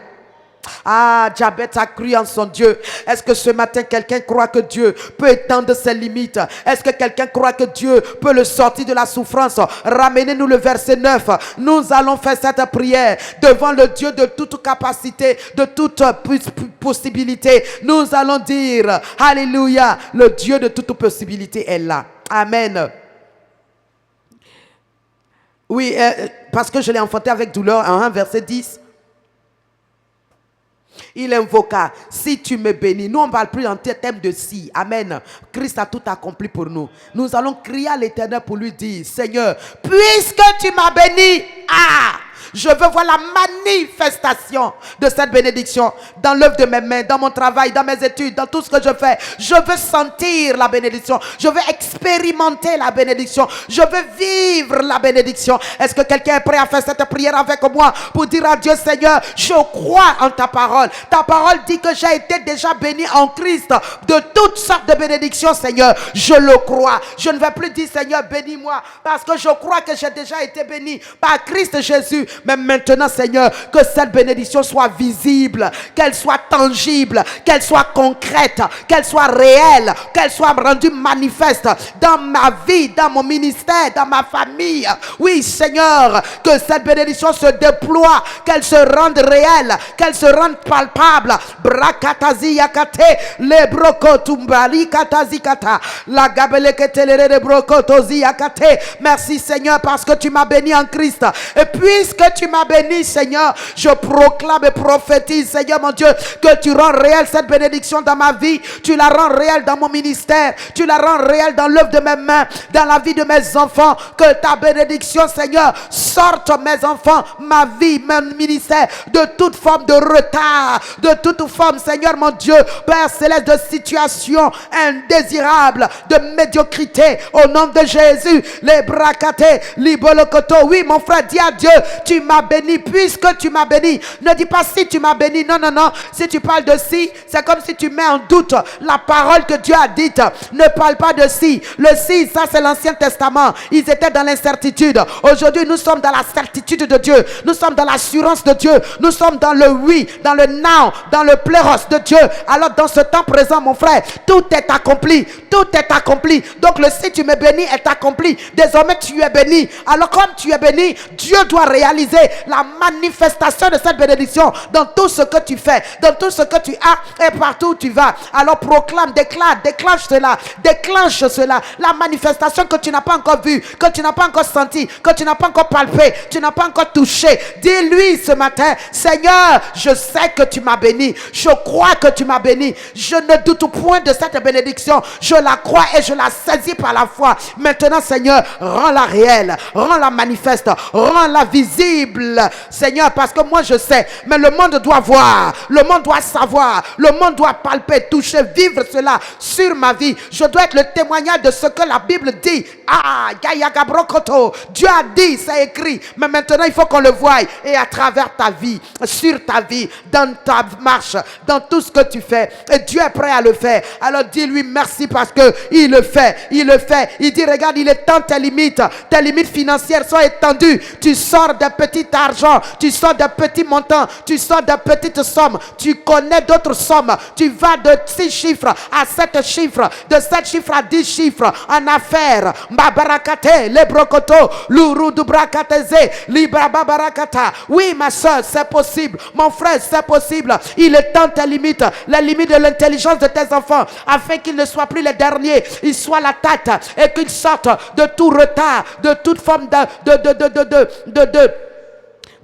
Ah, Jabez a cru en son Dieu. Est-ce que ce matin quelqu'un croit que Dieu peut étendre ses limites? Est-ce que quelqu'un croit que Dieu peut le sortir de la souffrance? Ramenez-nous le verset 9. Nous allons faire cette prière devant le Dieu de toute capacité, de toute possibilité. Nous allons dire, alléluia, le Dieu de toute possibilité est là. Amen. Oui, parce que je l'ai enfanté avec douleur, en 1 verset 10. Il invoqua, si tu me bénis. Nous, on ne parle plus en termes de si. Amen. Christ a tout accompli pour nous. Nous allons crier à l'Éternel pour lui dire, Seigneur, puisque tu m'as béni, je veux voir la manifestation de cette bénédiction dans l'œuvre de mes mains, dans mon travail, dans mes études, dans tout ce que je fais. Je veux sentir la bénédiction. Je veux expérimenter la bénédiction. Je veux vivre la bénédiction. Est-ce que quelqu'un est prêt à faire cette prière avec moi pour dire à Dieu, Seigneur, je crois en ta parole. Ta parole dit que j'ai été déjà béni en Christ de toutes sortes de bénédictions, Seigneur. Je le crois. Je ne vais plus dire, Seigneur, bénis-moi, parce que je crois que j'ai déjà été béni par Christ Jésus. Mais maintenant, Seigneur, que cette bénédiction soit visible, qu'elle soit tangible, qu'elle soit concrète, qu'elle soit réelle, qu'elle soit rendue manifeste dans ma vie, dans mon ministère, dans ma famille. Oui, Seigneur, que cette bénédiction se déploie, qu'elle se rende réelle, qu'elle se rende palpable. Brakatazi yakate, le brokotumbali katazi kata, la gabelekete le brokotozi yakate. Merci, Seigneur, parce que tu m'as béni en Christ. Et puisque tu m'as béni, Seigneur, je proclame et prophétise, Seigneur mon Dieu, que tu rends réelle cette bénédiction dans ma vie, tu la rends réelle dans mon ministère, tu la rends réelle dans l'œuvre de mes mains, dans la vie de mes enfants, que ta bénédiction, Seigneur, sorte mes enfants, ma vie, mon ministère, de toute forme de retard, de toute forme, Seigneur mon Dieu, Père céleste, de situation indésirable, de médiocrité, au nom de Jésus, les bracatés, libolokoto. Oui, mon frère, dis à Dieu, tu m'as béni, puisque tu m'as béni. Ne dis pas si tu m'as béni. Non, non, non. Si tu parles de si, c'est comme si tu mets en doute la parole que Dieu a dite. Ne parle pas de si. Le si, ça c'est l'Ancien Testament. Ils étaient dans l'incertitude. Aujourd'hui, nous sommes dans la certitude de Dieu. Nous sommes dans l'assurance de Dieu. Nous sommes dans le oui, dans le now, dans le pléros de Dieu. Alors dans ce temps présent, mon frère, tout est accompli. Tout est accompli. Donc le si tu me bénis est accompli. Désormais, tu es béni. Alors comme tu es béni, Dieu doit réaliser la manifestation de cette bénédiction dans tout ce que tu fais, dans tout ce que tu as et partout où tu vas. Alors proclame, déclare, déclenche cela, la manifestation que tu n'as pas encore vue, que tu n'as pas encore senti, que tu n'as pas encore palpé, tu n'as pas encore touché. Dis-lui ce matin, Seigneur, je sais que tu m'as béni, je crois que tu m'as béni, je ne doute point de cette bénédiction, je la crois et je la saisis par la foi. Maintenant, Seigneur, rends-la réelle, rends-la manifeste, rends-la visible, Seigneur, parce que moi je sais, mais le monde doit voir, le monde doit savoir, le monde doit palper, toucher, vivre cela sur ma vie. Je dois être le témoignage de ce que la Bible dit. Dieu a dit, c'est écrit, mais maintenant il faut qu'on le voie, et à travers ta vie, sur ta vie, dans ta marche, dans tout ce que tu fais, et Dieu est prêt à le faire. Alors dis-lui merci parce que il le fait, il dit regarde, il étend tes limites financières sont étendues, tu sors de petit argent, tu sors de petits montants, tu sors de petites sommes, tu connais d'autres sommes, tu vas de 6 chiffres à 7 chiffres, de 7 chiffres à 10 chiffres en affaires. Babarakate, lebrokoto, l'urudubrakateze, librababarakata. Oui, ma soeur, c'est possible. Mon frère, c'est possible. Il étend tes limites, les limites de l'intelligence de tes enfants, afin qu'ils ne soient plus les derniers, ils soient la tête, et qu'ils sortent de tout retard, de toute forme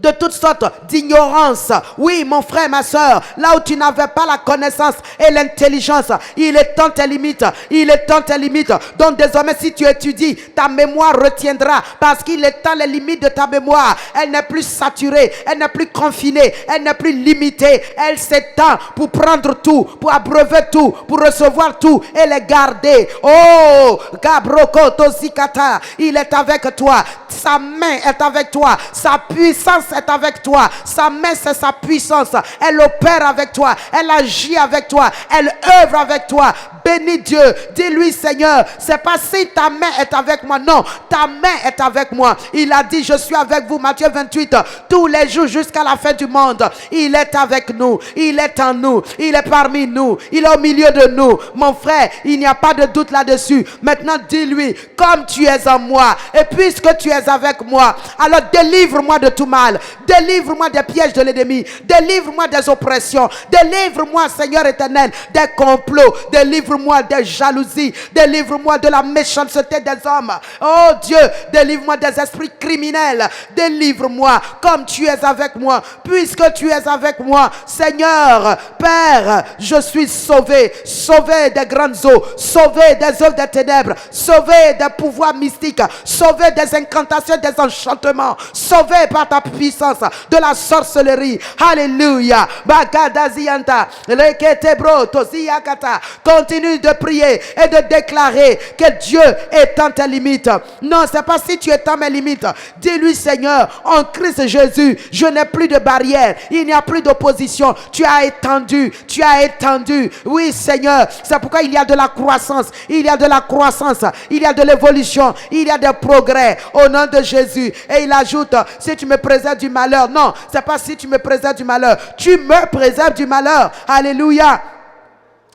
de toutes sortes d'ignorance. Oui, mon frère, ma soeur, là où tu n'avais pas la connaissance et l'intelligence, il est temps tes limites. Il est temps tes limites. Donc désormais, si tu étudies, ta mémoire retiendra, parce qu'il est temps les limites de ta mémoire. Elle n'est plus saturée, elle n'est plus confinée, elle n'est plus limitée. Elle s'étend pour prendre tout, pour abreuver tout, pour recevoir tout et les garder. Oh, Gabroko Tozikata, il est avec toi. Sa main est avec toi. Sa puissance est avec toi. Sa main, c'est sa puissance. Elle opère avec toi. Elle agit avec toi. Elle œuvre avec toi. Bénis Dieu. Dis-lui, Seigneur, c'est pas si ta main est avec moi. Non, ta main est avec moi. Il a dit, je suis avec vous. Matthieu 28, tous les jours jusqu'à la fin du monde. Il est avec nous. Il est en nous. Il est parmi nous. Il est au milieu de nous. Mon frère, il n'y a pas de doute là-dessus. Maintenant, dis-lui, comme tu es en moi, et puisque tu es avec moi, alors délivre-moi de tout mal. Délivre-moi des pièges de l'ennemi. Délivre-moi des oppressions. Délivre-moi, Seigneur éternel, des complots. Délivre-moi des jalousies. Délivre-moi de la méchanceté des hommes. Oh Dieu, délivre-moi des esprits criminels. Délivre-moi comme tu es avec moi. Puisque tu es avec moi, Seigneur, Père, je suis sauvé. Sauvé des grandes eaux. Sauvé des œuvres des ténèbres. Sauvé des pouvoirs mystiques. Sauvé des incantations, des enchantements. Sauvé par ta puissance de la sorcellerie. Alléluia. Bagadazianta. Leketebro Toziakata. Continue de prier et de déclarer que Dieu étend tes limites. Non, c'est pas si tu étends mes limites. Dis-lui, Seigneur, en Christ Jésus, je n'ai plus de barrière. Il n'y a plus d'opposition. Tu as étendu. Tu as étendu. Oui, Seigneur. C'est pourquoi il y a de la croissance. Il y a de la croissance. Il y a de l'évolution. Il y a des progrès. Au nom de Jésus. Et il ajoute, si tu me préserves du malheur. Non, c'est pas si tu me préserves du malheur. Tu me préserves du malheur. Alléluia.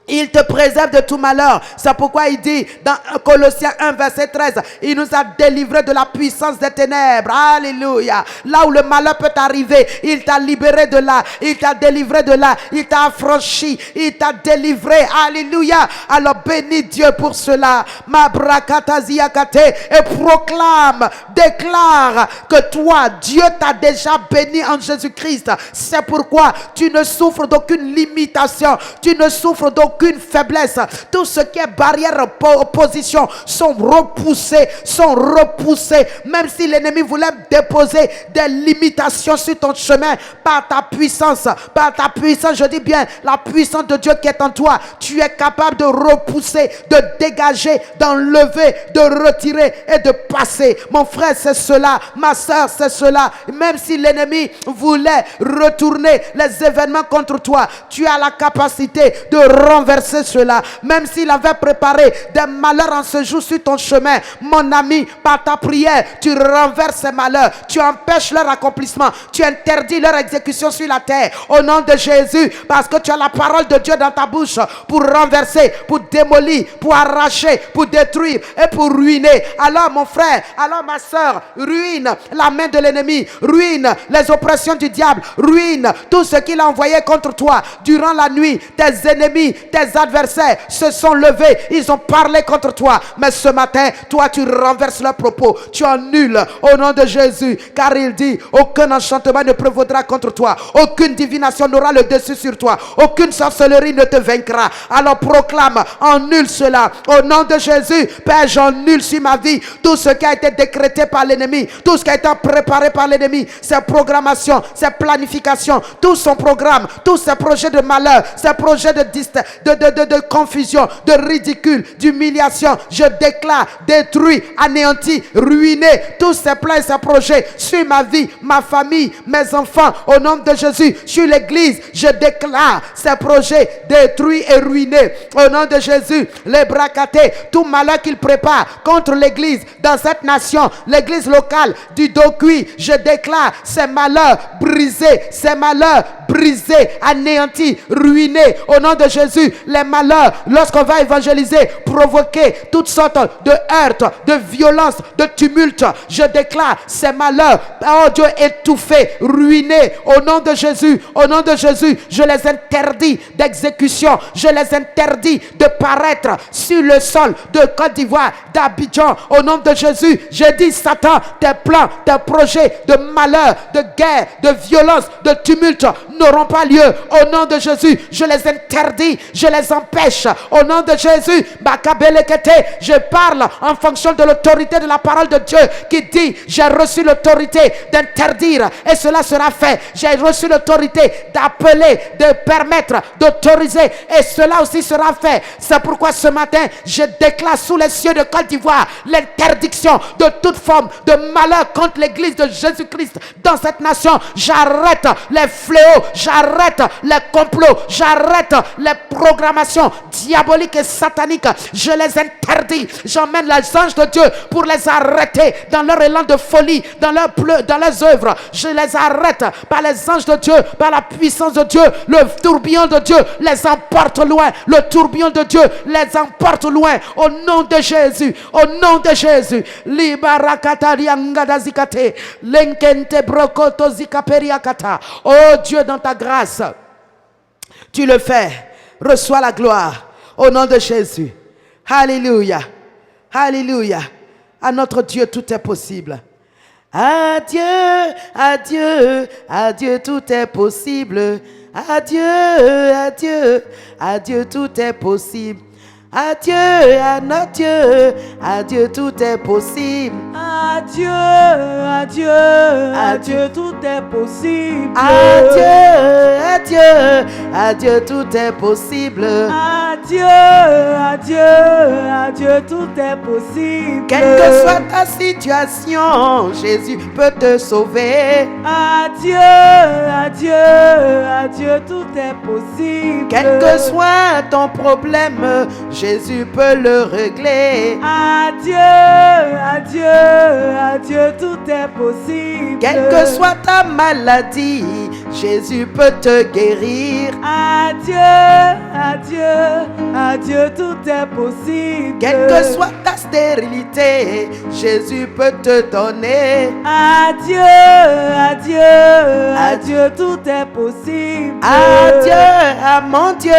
Il te préserve de tout malheur. C'est pourquoi il dit dans Colossiens 1 verset 13, il nous a délivré de la puissance des ténèbres. Alléluia. Là où le malheur peut arriver, il t'a libéré de là. Il t'a délivré de là. Il t'a affranchi. Il t'a délivré. Alléluia. Alors bénis Dieu pour cela. Ma brakataziakate. Et proclame, déclare que toi, Dieu t'a déjà béni en Jésus-Christ. C'est pourquoi tu ne souffres d'aucune limitation. Tu ne souffres d'aucune faiblesse. Tout ce qui est barrière, opposition sont repoussés. Même si l'ennemi voulait déposer des limitations sur ton chemin, par ta puissance, je dis bien la puissance de Dieu qui est en toi, tu es capable de repousser, de dégager, d'enlever, de retirer et de passer. Mon frère, c'est cela. Ma soeur, c'est cela. Même si l'ennemi voulait retourner les événements contre toi, tu as la capacité de renverser cela. Même s'il avait préparé des malheurs en ce jour sur ton chemin, mon ami, par ta prière, tu renverses ces malheurs. Tu empêches leur accomplissement. Tu interdis leur exécution sur la terre. Au nom de Jésus, parce que tu as la parole de Dieu dans ta bouche pour renverser, pour démolir, pour arracher, pour détruire et pour ruiner. Alors mon frère, alors ma soeur, ruine la main de l'ennemi, ruine les oppressions du diable, ruine tout ce qu'il a envoyé contre toi durant la nuit. Tes ennemis, tes adversaires se sont levés, ils ont parlé contre toi, mais ce matin, toi tu renverses leurs propos, tu annules au nom de Jésus, car il dit, aucun enchantement ne prévaudra contre toi, aucune divination n'aura le dessus sur toi, aucune sorcellerie ne te vaincra. Alors proclame, annule cela au nom de Jésus. Père, j'annule sur ma vie tout ce qui a été décrété par l'ennemi, tout ce qui a été préparé par l'ennemi, ses programmations, ses planifications, tout son programme, tous ses projets de malheur, ses projets de confusion, de ridicule, d'humiliation. Je déclare détruit, anéanti, ruiné tous ces plans et ces projets sur ma vie, ma famille, mes enfants. Au nom de Jésus, sur l'église, je déclare ces projets détruits et ruinés. Au nom de Jésus, les bracatés, tout malheur qu'il prépare contre l'église dans cette nation, l'église locale du Dokui, je déclare ces malheurs brisés, ces malheurs brisés, anéantis, ruinés. Au nom de Jésus, les malheurs, lorsqu'on va évangéliser, provoquer toutes sortes de heurts, de violences, de tumultes. Je déclare ces malheurs, oh Dieu, étouffés, ruinés. Au nom de Jésus, au nom de Jésus, je les interdis d'exécution. Je les interdis de paraître sur le sol de Côte d'Ivoire, d'Abidjan. Au nom de Jésus, je dis Satan, tes plans, tes projets de malheur, de guerre, de violence, de tumulte n'auront pas lieu. Au nom de Jésus, je les interdis, je les empêche. Au nom de Jésus, je parle en fonction de l'autorité de la parole de Dieu qui dit, j'ai reçu l'autorité d'interdire et cela sera fait. J'ai reçu l'autorité d'appeler, de permettre, d'autoriser et cela aussi sera fait. C'est pourquoi ce matin, je déclare sous les cieux de Côte d'Ivoire l'interdiction de toute forme de malheur contre l'église de Jésus-Christ dans cette nation. J'arrête les fléaux, j'arrête les complots, j'arrête les programmations diaboliques et sataniques. Je les interdis. J'emmène les anges de Dieu pour les arrêter dans leur élan de folie, dans leurs œuvres. Je les arrête par les anges de Dieu, par la puissance de Dieu. Le tourbillon de Dieu les emporte loin. Le tourbillon de Dieu les emporte loin. Au nom de Jésus, au nom de Jésus. Oh Dieu, dans ta grâce, tu le fais. Reçois la gloire au nom de Jésus. Alléluia. Alléluia. À notre Dieu, tout est possible. Adieu, adieu, adieu, tout est possible. Adieu, adieu, adieu, tout est possible. Adieu à notre Dieu, adieu, tout est possible. Adieu, adieu, adieu, tout est possible. Adieu, adieu, adieu, tout est possible. Adieu, adieu, adieu, tout est possible. Quelle que soit ta situation, Jésus peut te sauver. Adieu, adieu, adieu, tout est possible. Quel que soit ton problème, Jésus peut le régler. Adieu, adieu, adieu, tout est possible. Quelle que soit ta maladie, Jésus peut te guérir. Adieu, adieu, adieu, tout est possible. Quelle que soit ta stérilité, Jésus peut te donner. Adieu, adieu, adieu, tout est possible. Adieu, à mon Dieu,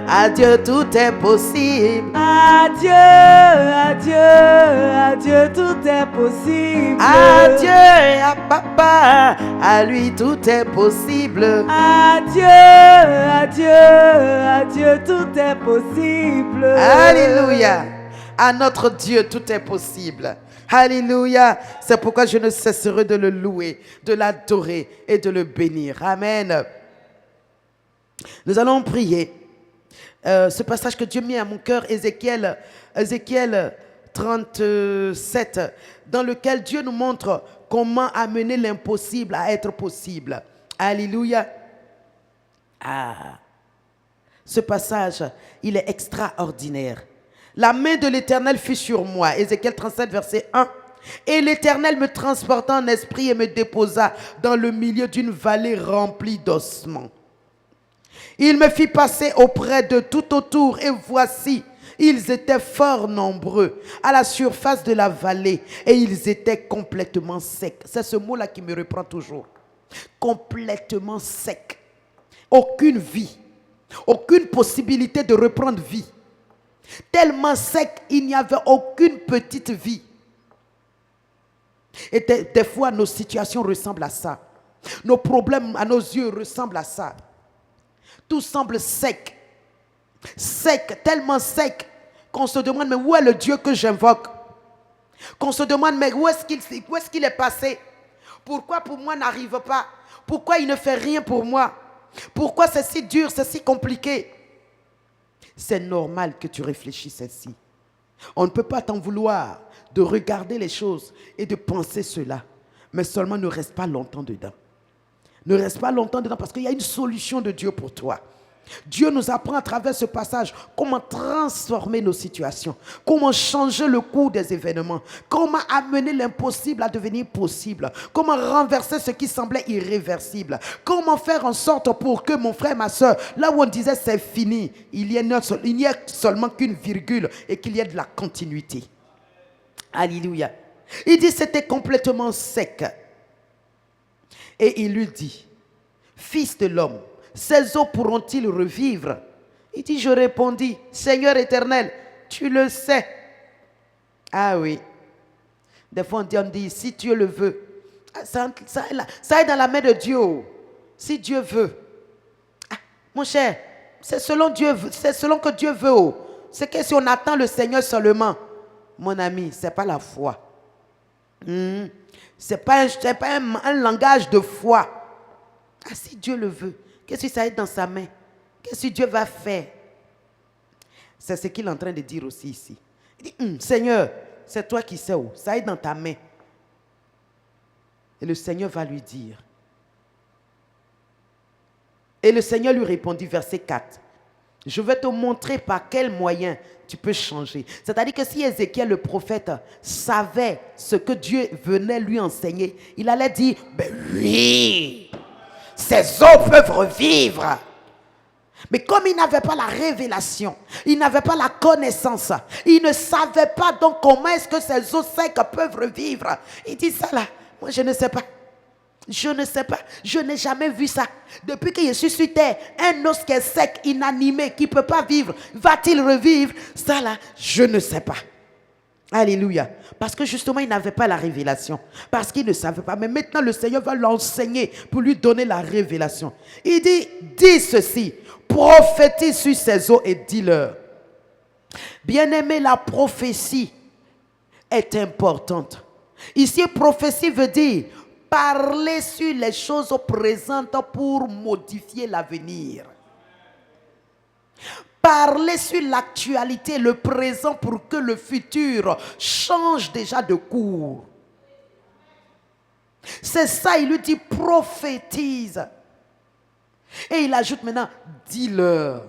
adieu, tout est possible. Adieu, adieu, adieu, tout est possible. Adieu, à papa, à lui tout est possible. Adieu, adieu, adieu, tout est possible. Alléluia. À notre Dieu, tout est possible. Alléluia. C'est pourquoi je ne cesserai de le louer, de l'adorer et de le bénir. Amen. Nous allons prier. Ce passage que Dieu met à mon cœur, Ézéchiel 37, dans lequel Dieu nous montre comment amener l'impossible à être possible. Alléluia. Ce passage, il est extraordinaire. La main de l'Éternel fut sur moi. Ézéchiel 37, verset 1. Et l'Éternel me transporta en esprit et me déposa dans le milieu d'une vallée remplie d'ossements. Il me fit passer auprès de tout autour et voici, ils étaient fort nombreux à la surface de la vallée et ils étaient complètement secs. C'est ce mot-là qui me reprend toujours. Complètement secs. Aucune vie, aucune possibilité de reprendre vie. Tellement sec, il n'y avait aucune petite vie. Et des fois, nos situations ressemblent à ça. Nos problèmes à nos yeux ressemblent à ça. Tout semble sec. Sec, tellement sec qu'on se demande, mais où est le Dieu que j'invoque? Qu'on se demande, mais où est-ce qu'il est passé? Pourquoi pour moi n'arrive pas? Pourquoi il ne fait rien pour moi? Pourquoi c'est si dur, c'est si compliqué? C'est normal que tu réfléchisses ainsi. On ne peut pas t'en vouloir de regarder les choses et de penser cela. Mais seulement ne reste pas longtemps dedans. Ne reste pas longtemps dedans parce qu'il y a une solution de Dieu pour toi. Dieu nous apprend à travers ce passage comment transformer nos situations, comment changer le cours des événements, comment amener l'impossible à devenir possible, comment renverser ce qui semblait irréversible, comment faire en sorte pour que mon frère, ma soeur, là où on disait c'est fini, il n'y ait seulement qu'une virgule et qu'il y ait de la continuité. Alléluia. Il dit c'était complètement sec. Et il lui dit, fils de l'homme, ces eaux pourront-ils revivre? Il dit, je répondis, Seigneur éternel, tu le sais. Ah oui. Des fois on dit, si Dieu le veut. Ça est dans la main de Dieu. Si Dieu veut. Ah, mon cher, c'est selon Dieu, c'est selon que Dieu veut. C'est que si on attend le Seigneur seulement, mon ami, ce n'est pas la foi. Ce n'est pas un langage de foi. Ah, si Dieu le veut. Qu'est-ce que ça est dans sa main? Qu'est-ce que Dieu va faire? C'est ce qu'il est en train de dire aussi ici. Il dit, Seigneur, c'est toi qui sais où. Ça est dans ta main. Et le Seigneur va lui dire. Et le Seigneur lui répondit, verset 4. Je vais te montrer par quel moyen tu peux changer. C'est-à-dire que si Ézéchiel le prophète savait ce que Dieu venait lui enseigner, il allait dire, ben oui, ces eaux peuvent revivre. Mais comme il n'avait pas la révélation, il n'avait pas la connaissance, il ne savait pas donc comment est-ce que ces eaux secs peuvent revivre. Il dit ça là, moi je ne sais pas. Je ne sais pas, je n'ai jamais vu ça. Depuis que je suis sur terre, un os qui est sec, inanimé, qui ne peut pas vivre, va-t-il revivre? Ça là, je ne sais pas. Alléluia. Parce que justement, il n'avait pas la révélation. Parce qu'il ne savait pas. Mais maintenant, le Seigneur va l'enseigner pour lui donner la révélation. Il dit, dis ceci, prophétise sur ces eaux et dis-leur. Bien-aimé, la prophétie est importante. Ici, prophétie veut dire parler sur les choses présentes pour modifier l'avenir. Parler sur l'actualité, le présent pour que le futur change déjà de cours. C'est ça, il lui dit prophétise. Et il ajoute maintenant, dis-leur.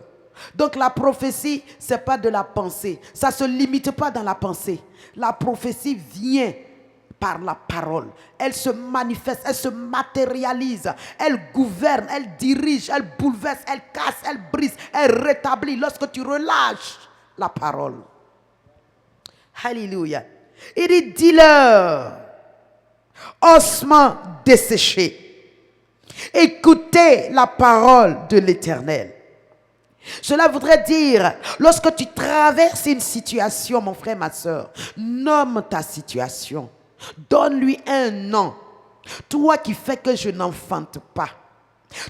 Donc la prophétie, ce n'est pas de la pensée. Ça ne se limite pas dans la pensée. La prophétie vient par la parole. Elle se manifeste, elle se matérialise, elle gouverne, elle dirige, elle bouleverse, elle casse, elle brise, elle rétablit lorsque tu relâches la parole. Alléluia. Il dit, dis-leur, ossements desséchés, écoutez la parole de l'Éternel. Cela voudrait dire, lorsque tu traverses une situation, mon frère, ma soeur, nomme ta situation. Donne-lui un nom. Toi qui fais que je n'enfante pas.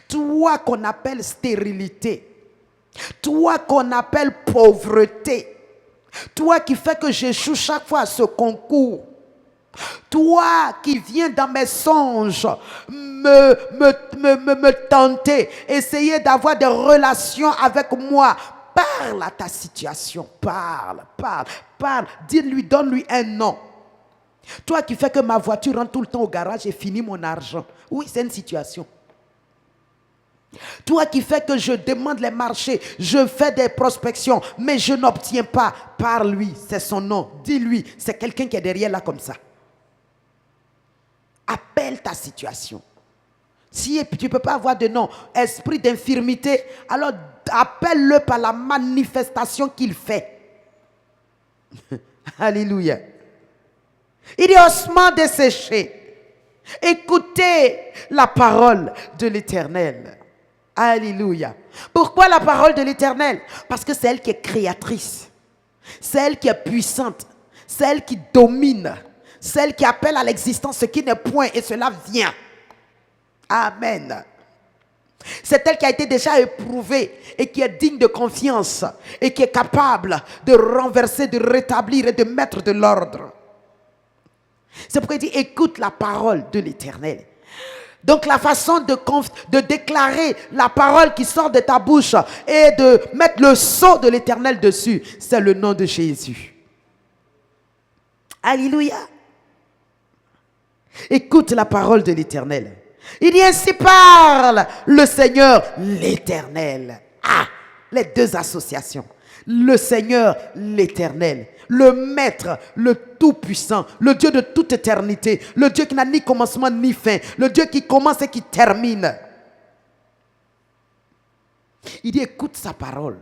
Toi qu'on appelle stérilité. Toi qu'on appelle pauvreté. Toi qui fais que j'échoue chaque fois à ce concours. Toi qui viens dans mes songes me tenter, essayer d'avoir des relations avec moi. Parle à ta situation. Parle. Dis-lui, donne-lui un nom. Toi qui fais que ma voiture rentre tout le temps au garage et finit mon argent. Oui, c'est une situation. Toi qui fais que je demande les marchés, je fais des prospections, mais je n'obtiens pas. Parle-lui, c'est son nom. Dis-lui, c'est quelqu'un qui est derrière là comme ça. Appelle ta situation. Si tu ne peux pas avoir de nom, esprit d'infirmité, alors appelle-le par la manifestation qu'il fait. Alléluia. Il est ossements desséchés. Écoutez la parole de l'Éternel. Alléluia. Pourquoi la parole de l'Éternel? Parce que c'est elle qui est créatrice. C'est elle qui est puissante. C'est elle qui domine. C'est elle qui appelle à l'existence ce qui n'est point et cela vient. Amen. C'est elle qui a été déjà éprouvée et qui est digne de confiance et qui est capable de renverser, de rétablir et de mettre de l'ordre. C'est pourquoi il dit, écoute la parole de l'Éternel. Donc la façon de déclarer la parole qui sort de ta bouche et de mettre le sceau de l'Éternel dessus, c'est le nom de Jésus. Alléluia. Écoute la parole de l'Éternel. Il dit, ainsi parle le Seigneur l'Éternel. Les deux associations. Le Seigneur, l'Éternel. Le Maître, le Tout-Puissant. Le Dieu de toute éternité. Le Dieu qui n'a ni commencement ni fin. Le Dieu qui commence et qui termine. Il dit, écoute sa parole.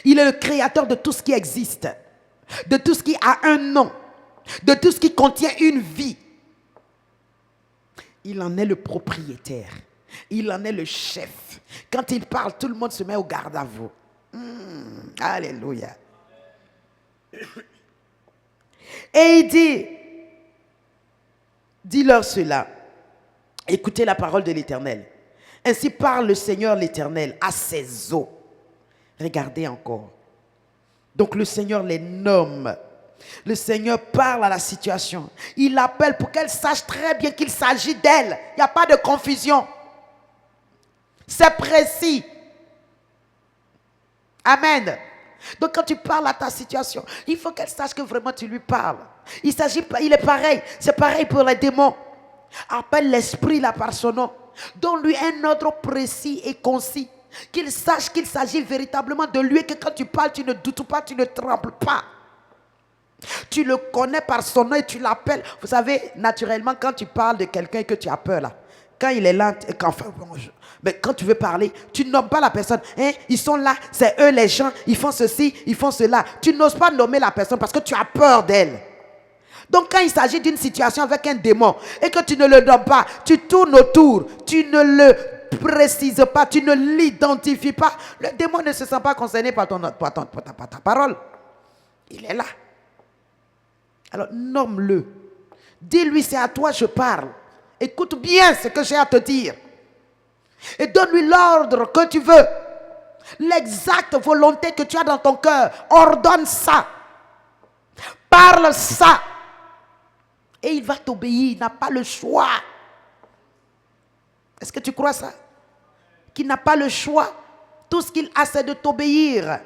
Il est le créateur de tout ce qui existe. De tout ce qui a un nom. De tout ce qui contient une vie. Il en est le propriétaire. Il en est le chef. Quand il parle, tout le monde se met au garde à vous. Alléluia. Et il dit, dis-leur cela. Écoutez la parole de l'Éternel. Ainsi parle le Seigneur l'Éternel à ses eaux. Regardez encore. Donc le Seigneur les nomme. Le Seigneur parle à la situation. Il l'appelle pour qu'elle sache très bien qu'il s'agit d'elle. Il n'y a pas de confusion. C'est précis. Amen. Donc quand tu parles à ta situation, il faut qu'elle sache que vraiment tu lui parles. Il est pareil. C'est pareil pour les démons. Appelle l'esprit là par son nom. Donne-lui un ordre précis et concis. Qu'il sache qu'il s'agit véritablement de lui et que quand tu parles, tu ne doutes pas, tu ne trembles pas. Tu le connais par son nom et tu l'appelles. Vous savez, naturellement, quand tu parles de quelqu'un et que tu as peur là, quand il est là, mais quand tu veux parler, tu nommes pas la personne. Hein? Ils sont là, c'est eux les gens, ils font ceci, ils font cela. Tu n'oses pas nommer la personne parce que tu as peur d'elle. Donc quand il s'agit d'une situation avec un démon et que tu ne le nommes pas, tu tournes autour, tu ne le précises pas, tu ne l'identifies pas, le démon ne se sent pas concerné par ta parole. Il est là. Alors nomme-le. Dis-lui, c'est à toi je parle. Écoute bien ce que j'ai à te dire. Et donne-lui l'ordre que tu veux. L'exacte volonté que tu as dans ton cœur. Ordonne ça. Parle ça. Et il va t'obéir. Il n'a pas le choix. Est-ce que tu crois ça? Qu'il n'a pas le choix. Tout ce qu'il a, c'est de t'obéir.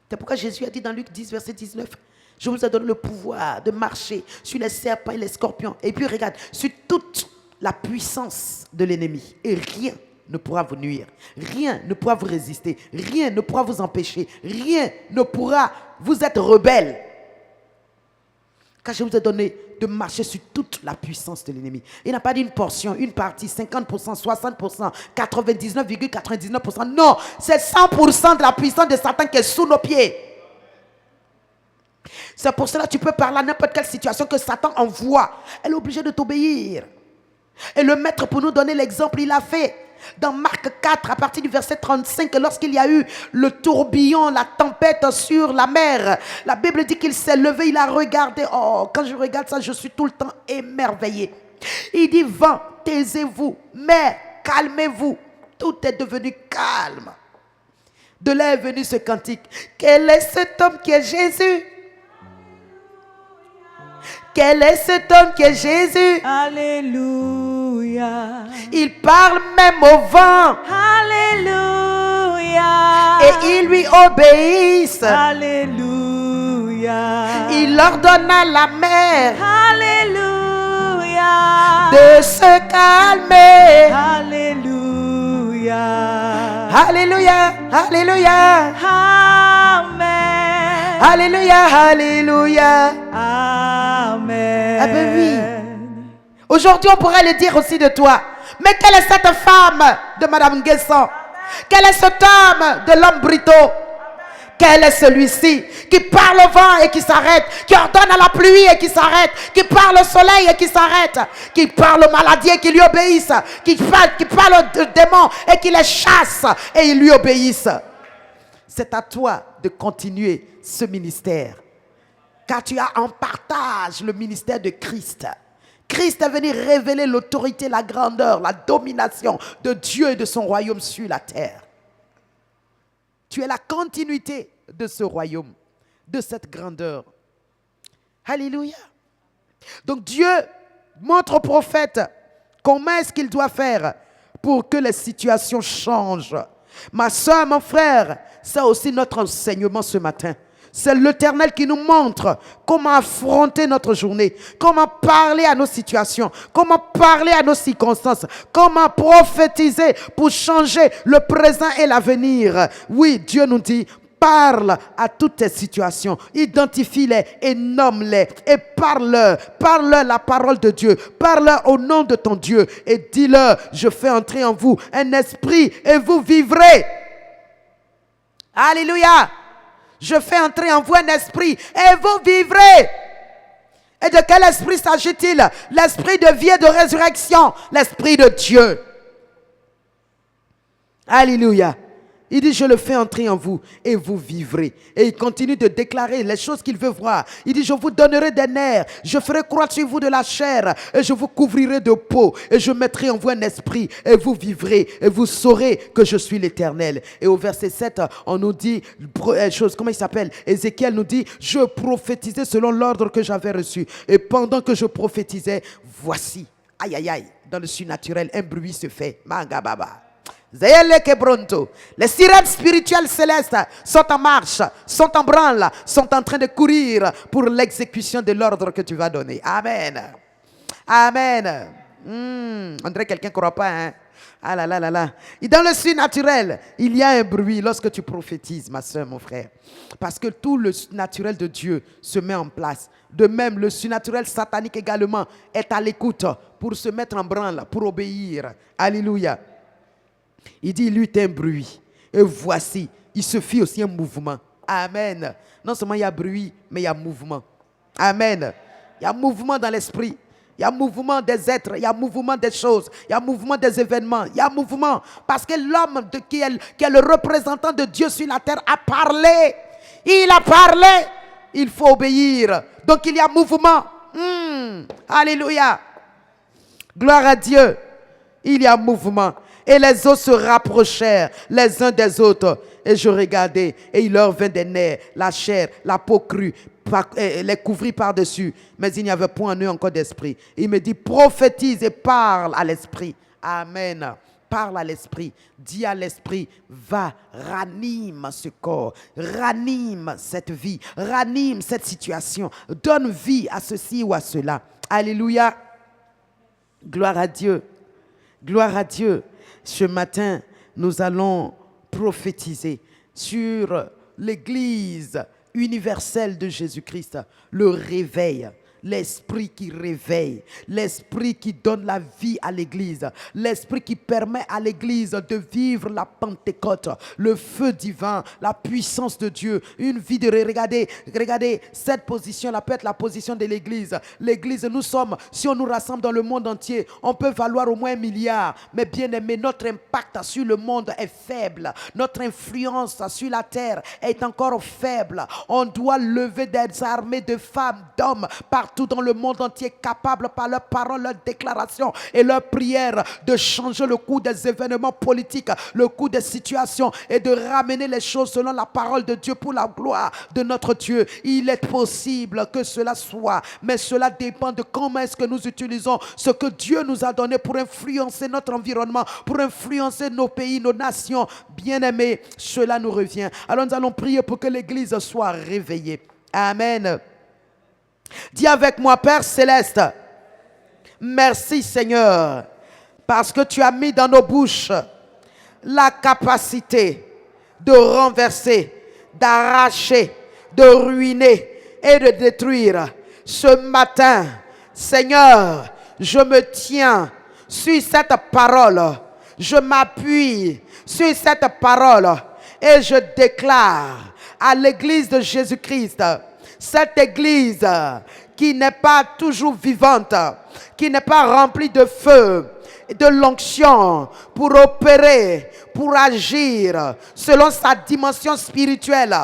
C'est pourquoi Jésus a dit dans Luc 10, verset 19, je vous ai donné le pouvoir de marcher sur les serpents et les scorpions. Et puis regarde, sur toute la puissance de l'ennemi. Et rien ne pourra vous nuire. Rien ne pourra vous résister. Rien ne pourra vous empêcher. Rien ne pourra vous être rebelle. Car je vous ai donné de marcher sur toute la puissance de l'ennemi. Il n'a pas dit une portion, une partie, 50%, 60%, 99,99%. Non, c'est 100% de la puissance de Satan qui est sous nos pieds. C'est pour cela que tu peux parler à n'importe quelle situation que Satan envoie. Elle est obligée de t'obéir. Et le maître, pour nous donner l'exemple, il a fait. Dans Marc 4, à partir du verset 35, lorsqu'il y a eu le tourbillon, la tempête sur la mer, la Bible dit qu'il s'est levé, il a regardé. Oh, quand je regarde ça, je suis tout le temps émerveillé. Il dit, vent, taisez-vous, mer, calmez-vous. Tout est devenu calme. De là est venu ce cantique. Quel est cet homme qui est Jésus? Quel est cet homme qui est Jésus? Alléluia. Il parle même au vent. Alléluia. Et ils lui obéissent. Alléluia. Il ordonne à la mer. Alléluia. De se calmer. Alléluia. Alléluia. Alléluia. Amen. Alléluia. Alléluia. Amen. Ah ben oui. Aujourd'hui, on pourrait le dire aussi de toi. Mais quelle est cette femme de Madame Guesson? Quel est cet homme de l'homme Brito? Quel est celui-ci qui parle au vent et qui s'arrête, qui ordonne à la pluie et qui s'arrête, qui parle au soleil et qui s'arrête, qui parle aux maladies et qui lui obéissent, qui parle aux démons et qui les chasse et ils lui obéissent? C'est à toi de continuer ce ministère. Car tu as en partage le ministère de Christ. Christ est venu révéler l'autorité, la grandeur, la domination de Dieu et de son royaume sur la terre. Tu es la continuité de ce royaume, de cette grandeur. Alléluia. Donc Dieu montre au prophète comment est-ce qu'il doit faire pour que les situations changent. Ma soeur, mon frère, c'est aussi notre enseignement ce matin. C'est l'Éternel qui nous montre comment affronter notre journée, comment parler à nos situations, comment parler à nos circonstances, comment prophétiser pour changer le présent et l'avenir. Oui, Dieu nous dit, parle à toutes tes situations, identifie-les et nomme-les et parle-leur la parole de Dieu, parle-leur au nom de ton Dieu et dis-leur, je fais entrer en vous un esprit et vous vivrez. Alléluia. Je fais entrer en vous un esprit et vous vivrez. Et de quel esprit s'agit-il? L'esprit de vie et de résurrection, l'esprit de Dieu. Alléluia. Il dit, je le fais entrer en vous et vous vivrez. Et il continue de déclarer les choses qu'il veut voir. Il dit, je vous donnerai des nerfs, je ferai croître sur vous de la chair et je vous couvrirai de peau et je mettrai en vous un esprit et vous vivrez et vous saurez que je suis l'Éternel. Et au verset 7, on nous dit, comment il s'appelle? Ézéchiel nous dit, je prophétisais selon l'ordre que j'avais reçu. Et pendant que je prophétisais, voici, aïe aïe aïe, dans le surnaturel, un bruit se fait. Manga baba. Les sirènes spirituelles célestes sont en marche, sont en branle, sont en train de courir pour l'exécution de l'ordre que tu vas donner. Amen. Amen. On dirait quelqu'un ne croit pas, hein? Ah là là là là. Et dans le surnaturel, il y a un bruit lorsque tu prophétises, ma soeur, mon frère. Parce que tout le naturel de Dieu se met en place. De même, le surnaturel satanique également est à l'écoute pour se mettre en branle, pour obéir. Alléluia. Il dit, il eut un bruit. Et voici, il se fit aussi un mouvement. Amen. Non seulement il y a bruit, mais il y a mouvement. Amen. Il y a mouvement dans l'esprit. Il y a mouvement des êtres. Il y a mouvement des choses. Il y a mouvement des événements. Il y a mouvement. Parce que l'homme qui est le représentant de Dieu sur la terre a parlé. Il a parlé. Il faut obéir. Donc il y a mouvement. Alléluia. Gloire à Dieu. Il y a mouvement. Et les eaux se rapprochèrent les uns des autres. Et je regardais, et il leur vint des nerfs, la chair, la peau crue, les couvrit par-dessus. Mais il n'y avait point en eux encore d'esprit. Il me dit, prophétise et parle à l'esprit. Amen. Parle à l'esprit. Dis à l'esprit, va, ranime ce corps. Ranime cette vie. Ranime cette situation. Donne vie à ceci ou à cela. Alléluia. Gloire à Dieu. Gloire à Dieu. Ce matin, nous allons prophétiser sur l'Église universelle de Jésus-Christ, le réveil. L'esprit qui réveille, l'esprit qui donne la vie à l'Église, l'esprit qui permet à l'Église de vivre la Pentecôte, le feu divin, la puissance de Dieu, une vie de... Regardez, cette position-là peut être la position de l'Église. L'Église, nous sommes, si on nous rassemble dans le monde entier, on peut valoir au moins 1 milliard. Mais bien aimé, notre impact sur le monde est faible. Notre influence sur la terre est encore faible. On doit lever des armées de femmes, d'hommes, partout dans le monde entier, capables par leurs paroles, leurs déclarations et leurs prières de changer le cours des événements politiques, le cours des situations et de ramener les choses selon la parole de Dieu pour la gloire de notre Dieu. Il est possible que cela soit, mais cela dépend de comment est-ce que nous utilisons ce que Dieu nous a donné pour influencer notre environnement, pour influencer nos pays, nos nations. Bien-aimés, cela nous revient. Alors nous allons prier pour que l'Église soit réveillée. Amen. Dis avec moi, Père Céleste, merci Seigneur, parce que tu as mis dans nos bouches la capacité de renverser, d'arracher, de ruiner et de détruire. Ce matin, Seigneur, je me tiens sur cette parole, je m'appuie sur cette parole et je déclare à l'Église de Jésus-Christ, cette Église qui n'est pas toujours vivante, qui n'est pas remplie de feu, de l'onction pour opérer, pour agir selon sa dimension spirituelle.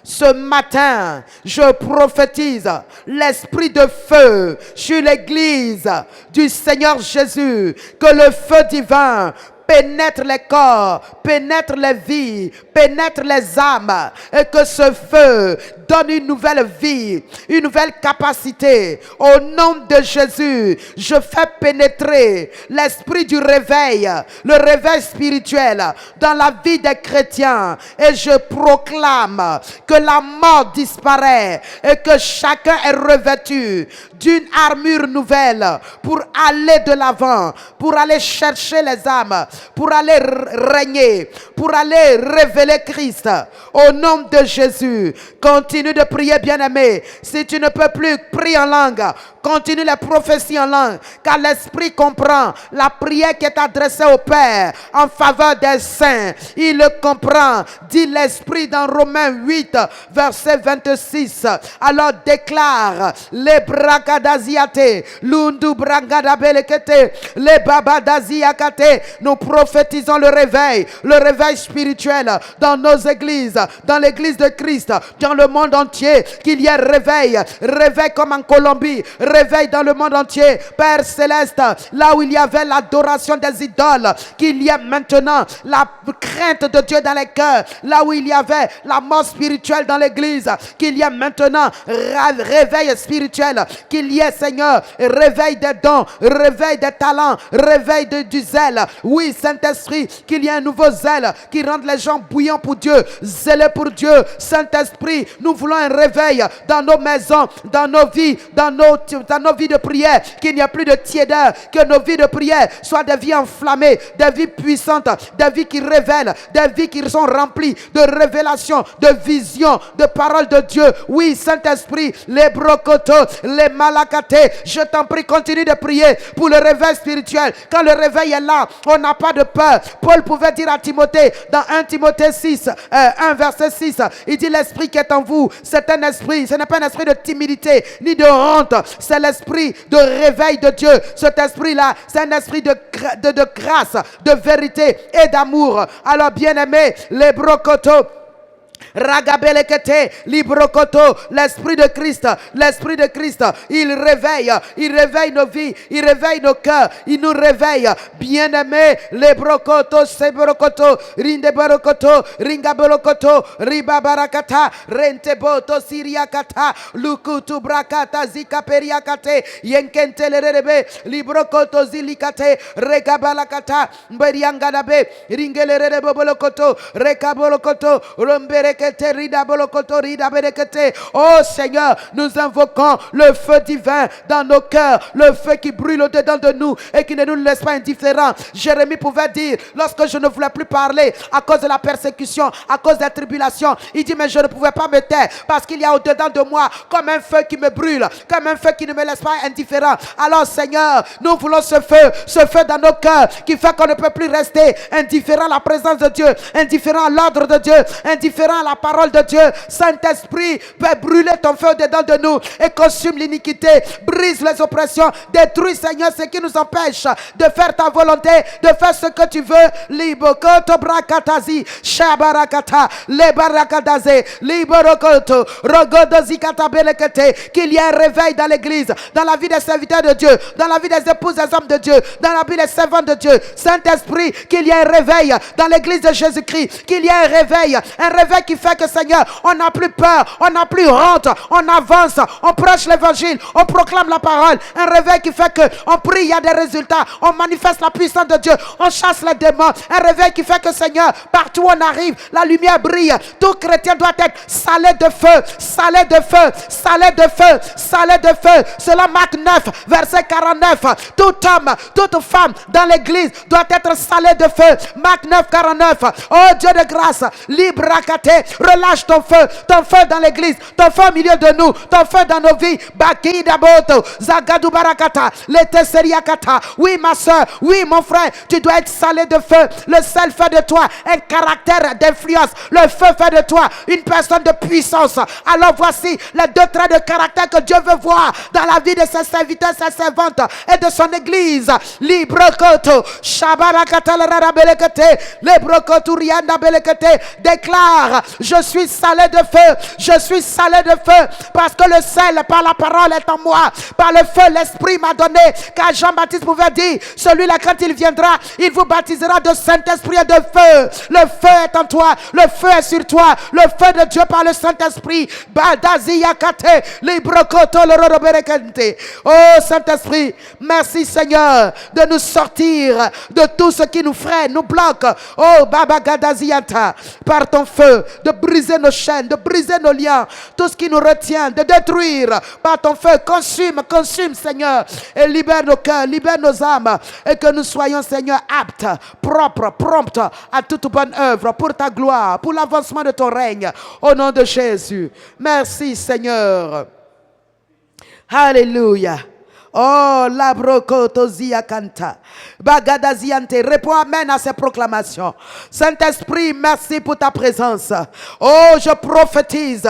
Ce matin, je prophétise l'esprit de feu sur l'Église du Seigneur Jésus, que le feu divin pénètre les corps, pénètre les vies, pénètre les âmes, et que ce feu donne une nouvelle vie, une nouvelle capacité. Au nom de Jésus, je fais pénétrer l'esprit du réveil, le réveil spirituel dans la vie des chrétiens, et je proclame que la mort disparaît et que chacun est revêtu d'une armure nouvelle pour aller de l'avant, pour aller chercher les âmes, pour aller régner, pour aller révéler Christ. Au nom de Jésus, continue de prier, bien-aimé. Si tu ne peux plus, prie en langue. Continue les prophéties en langue, car l'Esprit comprend la prière qui est adressée au Père en faveur des saints. Il le comprend, dit l'Esprit dans Romains 8, verset 26. Alors déclare les bragadaziate, l'undu bragadabelekete, les babadaziakate. Nous prophétisons le réveil spirituel dans nos églises, dans l'église de Christ, dans le monde entier, qu'il y ait réveil comme en Colombie, réveil dans le monde entier. Père Céleste, là où il y avait l'adoration des idoles, qu'il y ait maintenant la crainte de Dieu dans les cœurs. Là où il y avait la mort spirituelle dans l'église, qu'il y ait maintenant réveil spirituel. Qu'il y ait, Seigneur, réveil des dons, réveil des talents, réveil du zèle. Oui, Saint-Esprit, qu'il y ait un nouveau zèle qui rende les gens bouillants pour Dieu, zélés pour Dieu. Saint-Esprit, nous voulons un réveil dans nos maisons, dans nos vies, dans nos vies de prière, qu'il n'y a plus de tiédeur, que nos vies de prière soient des vies enflammées, des vies puissantes, des vies qui révèlent, des vies qui sont remplies de révélations, de visions, de paroles de Dieu. Oui, Saint-Esprit, les brocotos, les malakatés, je t'en prie, continue de prier pour le réveil spirituel. Quand le réveil est là, on n'a pas de peur. Paul pouvait dire à Timothée, dans 1 Timothée 6, 1 verset 6, il dit l'esprit qui est en vous, c'est un esprit, ce n'est pas un esprit de timidité, ni de honte, c'est l'esprit de réveil de Dieu. Cet esprit-là, c'est un esprit de grâce, de vérité et d'amour. Alors bien-aimés, les brocotos, Ragabelekete, Librokoto, l'Esprit de Christ, il réveille nos vies, il réveille nos cœurs, il nous réveille. Bien-aimés, les brokoto, sebrokoto, rindeborokoto, ringabolokoto, ribabarakata, renteboto, siriakata, lukutu brakata, zikaperiakate, yenkentelerebe, librokoto, zilikate, regabalakata, mberiangadabe, ringelerebokoto, rekabolokoto, rombereke. Oh Seigneur, nous invoquons le feu divin dans nos cœurs, le feu qui brûle au-dedans de nous et qui ne nous laisse pas indifférents. Jérémie pouvait dire, lorsque je ne voulais plus parler à cause de la persécution, à cause des tribulations, il dit mais je ne pouvais pas me taire parce qu'il y a au-dedans de moi comme un feu qui me brûle, comme un feu qui ne me laisse pas indifférent. Alors Seigneur, nous voulons ce feu dans nos cœurs qui fait qu'on ne peut plus rester indifférent à la présence de Dieu, indifférent à l'ordre de Dieu, indifférent à la parole de Dieu. Saint-Esprit, peut brûler ton feu dedans de nous et consume l'iniquité, brise les oppressions, détruis Seigneur ce qui nous empêche de faire ta volonté, de faire ce que tu veux. Libokoto brakatazi, shabarakata, lebarakadaze, liborokoto, rogodozikata belekete. Qu'il y ait un réveil dans l'église, dans la vie des serviteurs de Dieu, dans la vie des épouses des hommes de Dieu, dans la vie des servants de Dieu. Saint-Esprit, qu'il y ait un réveil dans l'église de Jésus-Christ, qu'il y ait un réveil qui fait que Seigneur, on n'a plus peur, on n'a plus honte, on avance, on prêche l'évangile, on proclame la parole. Un réveil qui fait que on prie, il y a des résultats, on manifeste la puissance de Dieu, on chasse les démons. Un réveil qui fait que Seigneur, partout où on arrive, la lumière brille. Tout chrétien doit être salé de feu, salé de feu, salé de feu, salé de feu. Selon Marc 9, verset 49, tout homme, toute femme dans l'église doit être salé de feu. Marc 9, 49. Oh Dieu de grâce, libre. Relâche ton feu dans l'église, ton feu au milieu de nous, ton feu dans nos vies. Bakida boto, Zagadou barakata, leteseriakata. Oui ma soeur, oui mon frère, tu dois être salé de feu. Le seul feu de toi, un caractère d'influence. Le feu fait de toi une personne de puissance. Alors voici les deux traits de caractère que Dieu veut voir dans la vie de ses serviteurs, ses servantes et de son église. Librokoto, Shabarakata la rabelekete, Librokoto rianda belekete. Déclare Je suis salé de feu. Je suis salé de feu. Parce que le sel par la parole est en moi. Par le feu, l'Esprit m'a donné. Car Jean-Baptiste pouvait dire, celui-là quand il viendra, il vous baptisera de Saint-Esprit et de feu. Le feu est en toi. Le feu est sur toi. Le feu de Dieu par le Saint-Esprit. Oh Saint-Esprit, merci Seigneur de nous sortir de tout ce qui nous freine, nous bloque. Oh Baba Gadaziata, par ton feu, de briser nos chaînes, de briser nos liens, tout ce qui nous retient, de détruire par ton feu. Consume, consume Seigneur, et libère nos cœurs, libère nos âmes, et que nous soyons Seigneur aptes, propres, promptes à toute bonne œuvre pour ta gloire, pour l'avancement de ton règne, au nom de Jésus. Merci Seigneur. Alléluia. Oh, la brocotozia canta. Bagadaziante. Réponds amen à ces proclamations. Saint-Esprit, merci pour ta présence. Oh, je prophétise,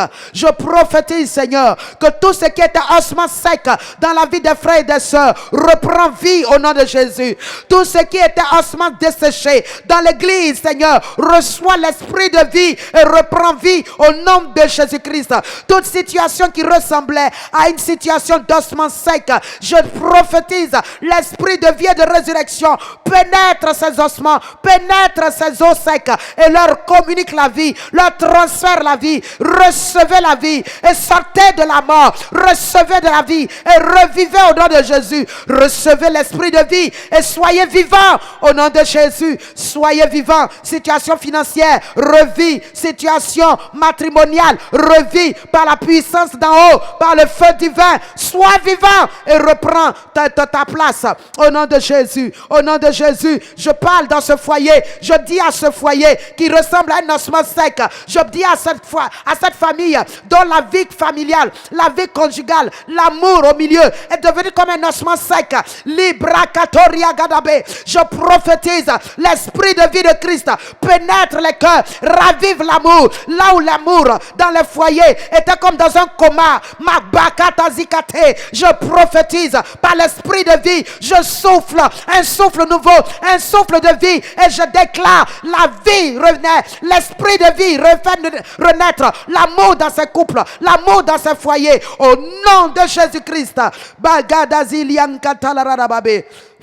Seigneur, que tout ce qui était ossement sec dans la vie des frères et des sœurs reprend vie au nom de Jésus. Tout ce qui était ossement desséché dans l'église, Seigneur, reçoit l'esprit de vie et reprend vie au nom de Jésus-Christ. Toute situation qui ressemblait à une situation d'ossement sec, je prophétise, l'esprit de vie et de résurrection pénètre ces ossements, pénètre ces os secs et leur communique la vie, leur transfère la vie. Recevez la vie et sortez de la mort. Recevez de la vie et revivez au nom de Jésus. Recevez l'esprit de vie et soyez vivants au nom de Jésus. Soyez vivants. Situation financière, revis. Situation matrimoniale, revis par la puissance d'en haut, par le feu divin. Sois vivant et reprends ta place au nom de Jésus. Au nom de Jésus, je parle dans ce foyer. Je dis à ce foyer qui ressemble à un ossement sec. Je dis à cette famille dont la vie familiale, la vie conjugale, l'amour au milieu est devenu comme un ossement sec. Libra Katoria Gadabe. Je prophétise, l'esprit de vie de Christ pénètre les cœurs, ravive l'amour. Là où l'amour dans le foyer était comme dans un coma. Je prophétise par l'esprit de vie. Je souffle un souffle nouveau, un souffle de vie, et je déclare la vie renaît, l'esprit de vie renaître, l'amour dans ces couples, l'amour dans ces foyers, au nom de Jésus-Christ.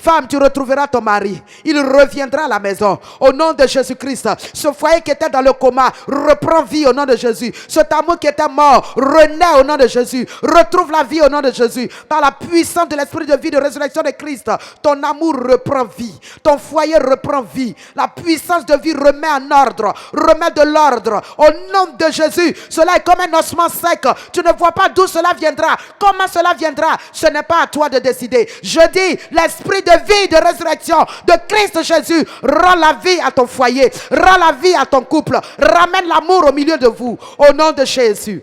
Femme, tu retrouveras ton mari. Il reviendra à la maison. Au nom de Jésus-Christ. Ce foyer qui était dans le coma reprend vie au nom de Jésus. Cet amour qui était mort renaît au nom de Jésus. Retrouve la vie au nom de Jésus. Par la puissance de l'esprit de vie de résurrection de Christ, ton amour reprend vie. Ton foyer reprend vie. La puissance de vie remet en ordre. Remet de l'ordre. Au nom de Jésus. Cela est comme un ossement sec. Tu ne vois pas d'où cela viendra. Comment cela viendra? Ce n'est pas à toi de décider. Je dis, l'esprit de vie, de résurrection de Christ Jésus rend la vie à ton foyer, rend la vie à ton couple, ramène l'amour au milieu de vous, au nom de Jésus.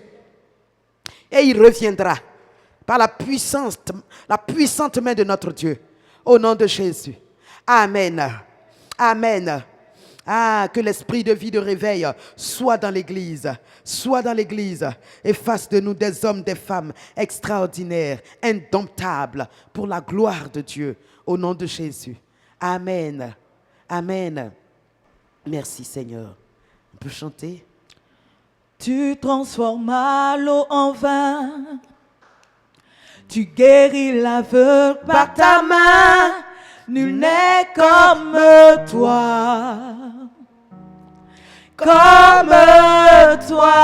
Et il reviendra par la puissante main de notre Dieu, au nom de Jésus. Amen. Amen. Ah, que l'esprit de vie de réveil soit dans l'église et fasse de nous des hommes, des femmes extraordinaires, indomptables pour la gloire de Dieu, au nom de Jésus. Amen. Amen. Merci Seigneur. On peut chanter? Tu transformas l'eau en vin, tu guéris l'aveugle par ta main. Nul n'est comme toi, comme toi.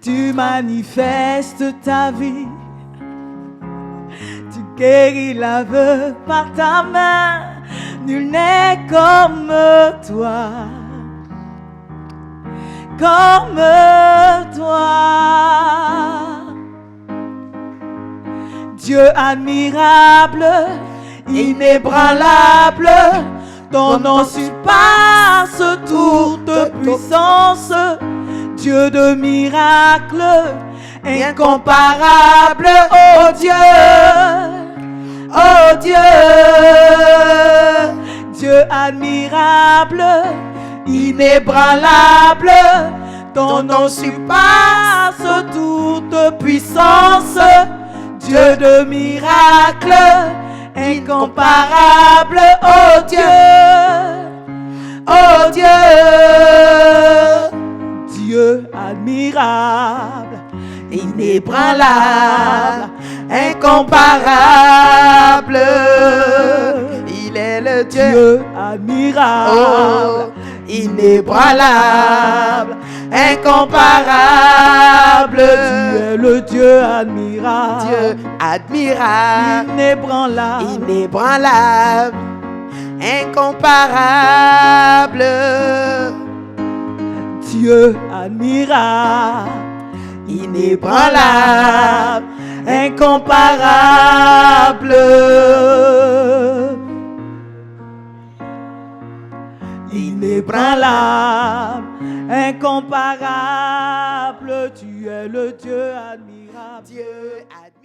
Tu manifestes ta vie, tu guéris l'aveugle par ta main. Nul n'est comme toi, comme toi. Dieu admirable, inébranlable, ton nom surpasse toute puissance. Dieu de miracles, incomparable, oh Dieu, oh Dieu. Dieu admirable, inébranlable, ton nom surpasse toute puissance. Dieu de miracles, incomparable, oh Dieu. Oh Dieu, Dieu admirable, inébranlable, incomparable. Il est le Dieu, Dieu admirable, oh, inébranlable, incomparable. Tu es le Dieu admirable, Dieu admirable, inébranlable, inébranlable, incomparable. Dieu admirable, Inébranlable, incomparable, inébranlable, incomparable. Tu es le Dieu admirable. Dieu admirable.